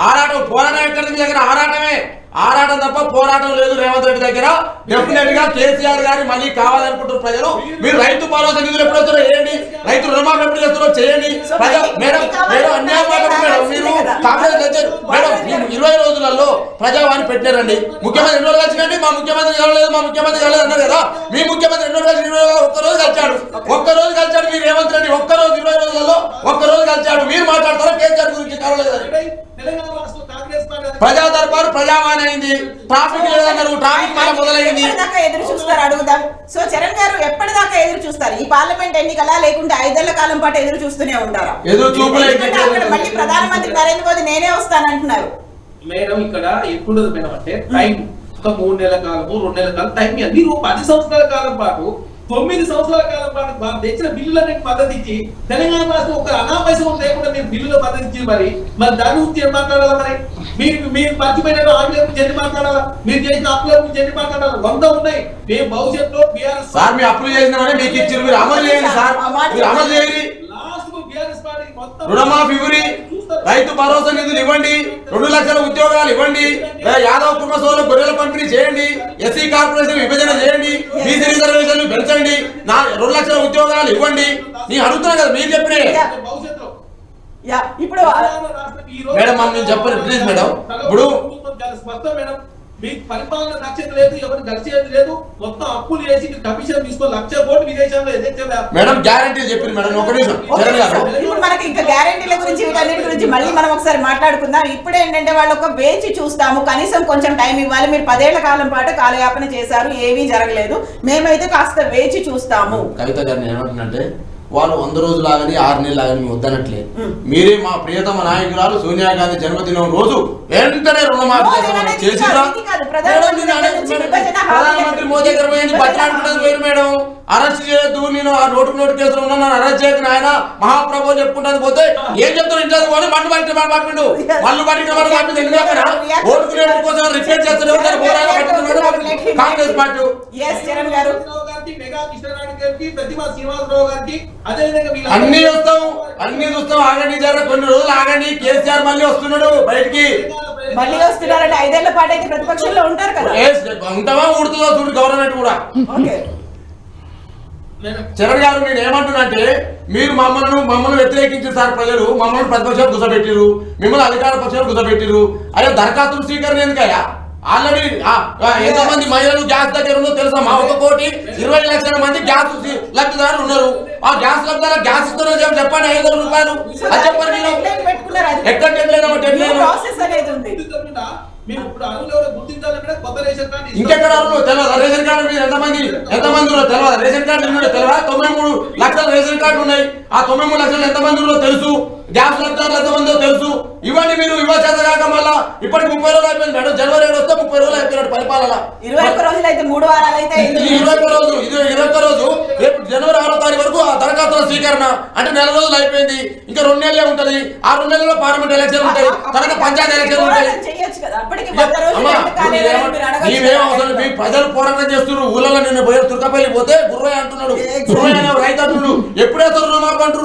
ఆరాటం? పోరాటం ఎక్కడిది? మీ దగ్గర ఆరాటమే, ఆరాటం తప్ప పోరాటం లేదు రేవంత్ రెడ్డి దగ్గర. డెఫినెట్ గా కేసీఆర్ గారి మళ్ళీ కావాలనుకుంటున్న ప్రజలు. మీరు రైతు భరోసా నిధులు ఎప్పుడు వస్తారో చేయండి, రైతు రుణమాఫీ ఎప్పుడు చేస్తారో చేయండి. మేడం అన్యాయం మేడం, మీరు కాంగ్రెస్ మేడం 20 రోజులలో ప్రజావాణి పెట్టారండి. ముఖ్యమంత్రి 2 రోజులు కలిసినండి, మా ముఖ్యమంత్రి కలలేదు, మా ముఖ్యమంత్రి కలలేదు అన్నారు కదా. మీ ముఖ్యమంత్రి 2 రోజులు కలిసి 20 రోజు కలిచాడు, ఒక్కరోజు కలిచాడు. మీరు రేవంత్ రెడ్డి ఒక్కరోజు 20 రోజులలో ఒక్కరోజు కలిచాడు. మీరు మాట్లాడతారా కేసీఆర్ గురించి? కలవలేదు. ప్రజా దర్బారు ప్రజావాణి అయింది, ట్రాఫిక్ లేదన్నారు, ట్రాఫిక్ మళ్ళీ మొదలైంది. ఎదురు చూస్తారు అడుగుదాం. సో చరణ్ గారు ఎప్పటిదాకా ఎదురు చూస్తారు? ఈ పార్లమెంట్ ఎన్నికలా లేకుంటే 5 ఏళ్ల కాలం పాటు ఎదురు చూస్తూనే ఉంటారా? ఎదురు చూపలేదు. మళ్ళీ ప్రధానమంత్రి నరేంద్ర మోదీ నేనే వస్తానంటున్నారు. మేడం ఇక్కడ ఎప్పుడు మేడం అంటే టైం ఒక 3 నెలల కాలము 2 నెలల కాలం టైం. మీరు 10 సంవత్సరాల కాలం పాటు 9 సంవత్సరాల కాలం పాటు తెచ్చిన బిల్లులన్నిటి మద్దతు ఇచ్చి తెలంగాణ రాష్ట్రం ఒక అనాపైసం లేకుండా మీరు బిల్లులో మద్దతు ఇచ్చి మరి దాని గురించి ఏం మాట్లాడాలా? మరి మీరు మర్చిపోయిన హామీల గురించి ఎన్ని మాట్లాడాలా? మీరు చేసిన అప్పుల గురించి ఎన్ని మాట్లాడాలా? 100 ఉన్నాయి. మేము భవిష్యత్తులో బీఆర్ఎస్ సార్ మీ అప్పులు చేసినామని మీకు ఇచ్చారు, మీరు అమలు చేయండి సార్, మీరు అమలు చేయండి. రుణమాఫీ ఇవ్వండి, రైతు భరోసా నిధులు ఇవ్వండి, 2 లక్షల ఉద్యోగాలు ఇవ్వండి, యాదవ్ కుటుంబ సోదరులకు గొర్రెల పంపిణీ చేయండి, ఎస్సీ కార్పొరేషన్ విభజన చేయండి, బీసీ రిజర్వేషన్లు పెంచండి, 2 లక్షల ఉద్యోగాలు ఇవ్వండి. నేను అడుగుతున్నా కదా, మీరు చెప్పినే ఇప్పుడు మేడం మేము చెప్పండి ప్లీజ్ మేడం. ఇప్పుడు మీకు పరిపాలన దక్షత లేదు, ఎవరు దక్షత లేదు, మొత్తం అప్పులు చేసి కమిషన్ తీసుకో 1,00,000 కోట్లు విదేశాల్లో మేడం గ్యారంటీ చెప్పారు మేడం. ఒక నిమిషం ఇప్పుడు మనకి ఇంకా గ్యారంటీల గురించి వీటన్నిటి గురించి మళ్ళీ మనం ఒకసారి మాట్లాడుకుందాం. ఇప్పుడే ఏంటంటే వాళ్ళు ఒక వేచి చూస్తాము, కనీసం కొంచెం టైం ఇవ్వాలి. మీరు 10 ఏళ్ల కాలం పాటు కాలయాపన చేశారు, ఏమీ జరగలేదు, మేమైతే కాస్త వేచి చూస్తాము. కవిత గారిని ఏమంటున్నంటే వాళ్ళు 100 రోజులు ఆగని 6 నెలలు ఆగని మేము వద్దనట్లే. మీరే మా ప్రియతమ నాయకురాలు సోనియా గాంధీ జన్మదినం రోజు వెంటనే రుణమాఫీ చేసిరా. ప్రధానమంత్రి మోదీ గారు పోయింది బట్లాడుకుంటుంది పోయి మేడం. అరెస్ట్ చేయొద్దు, నేను ఆ నోటు కేసులో ఉన్నాను, అరెస్ట్ చేయకు ఆయన మహాప్రభు చెప్పుకుంటాను. పోతే ఏం చెప్తారు? ఇంట్లో పోనీ మళ్ళీ బయట పంపిండు, మళ్ళీ బయట పంపింది. ఎందుకంటే ఓటుకునే కోసం రిక్వెస్ట్ చేస్తున్నారు కాంగ్రెస్ పార్టీ. అన్ని చూస్తాం ఆగండి జర, కొన్ని రోజులు ఆగండి. కేసీఆర్ మళ్ళీ వస్తున్నాడు బయటికి, మళ్ళీ వస్తున్నారంటే 5 ఏళ్ల పాటు అయితే ప్రతిపక్షంలో ఉంటారు కదా. ఉంటావా ఉడుతుందో చూడు గవర్నమెంట్ కూడా. చరణ్ గారు నేను ఏమంటున్నా అంటే మీరు మమ్మల్ని వ్యతిరేకించారు సార్. ప్రజలు మమ్మల్ని ప్రతిపక్షాలు గుసపెట్టిరు, మిమ్మల్ని అధికార పక్షాలు గుసపెట్టిరు. అయ్యా దరఖాస్తులు స్వీకరణ ఎందుకయ్యా? ఆల్రెడీ ఎంతమంది మహిళలు గ్యాస్ దగ్గర ఉందో తెలుసా? మా 1,20,00,000 లక్షల మంది గ్యాస్ లబ్ధిదారులు ఉన్నారు. ఆ గ్యాస్ లబ్ధిదారు గ్యాస్ ఇస్తున్నారు చెప్పండి. 5,000 రూపాయలు అది చెప్పండి. మీరు ఎక్కడ ఇంకెక్కడ తెలియదు రేషన్ కార్డు మీరు ఎంతమంది తెలియదు. రేషన్ కార్డు తెలియదా? 93 లక్షల రేషన్ కార్డు ఉన్నాయి. ఆ 93 లక్షలు ఎంతమంది తెలుసు, గ్యాస్ లబ్ధిదారులు ఎంతమందో తెలుసు. ఇవన్నీ మీరు ఇవ్వచేత కాక మళ్ళా ఇప్పటికి 30 రోజులు అయిపోయింది మేడం. జనవరి 7 వస్తే 30 రోజులు అయిపోయినట్టు పరిపాలన. 21 రోజులు అయితే 3 వారాలు అయితే 21 రోజు రేపు జనవరి 6వ తారీఖు వరకు ఆ దరఖాస్తుల స్వీకరణ అంటే 4 రోజులు అయిపోయింది. ఇంకా 2 నెలలే ఉంటది. ఆ 2 నెలల్లో పార్లమెంట్ ఎలక్షన్ ఉంటాయి, తర్వాత పంచాయతీ ఎలక్షన్ ఉంటాయి. నీవేం అవసరం, మీ ప్రజలు పోరాటం చేస్తున్నారు. ఊళ్ళలో నిన్న పోయి తుర్కపల్లి పోతే గుర్రయ్య అంటున్నాడు, రైతు అంటున్నాడు. ఎప్పుడైతే రుణమాఫీ అంటున్నారు.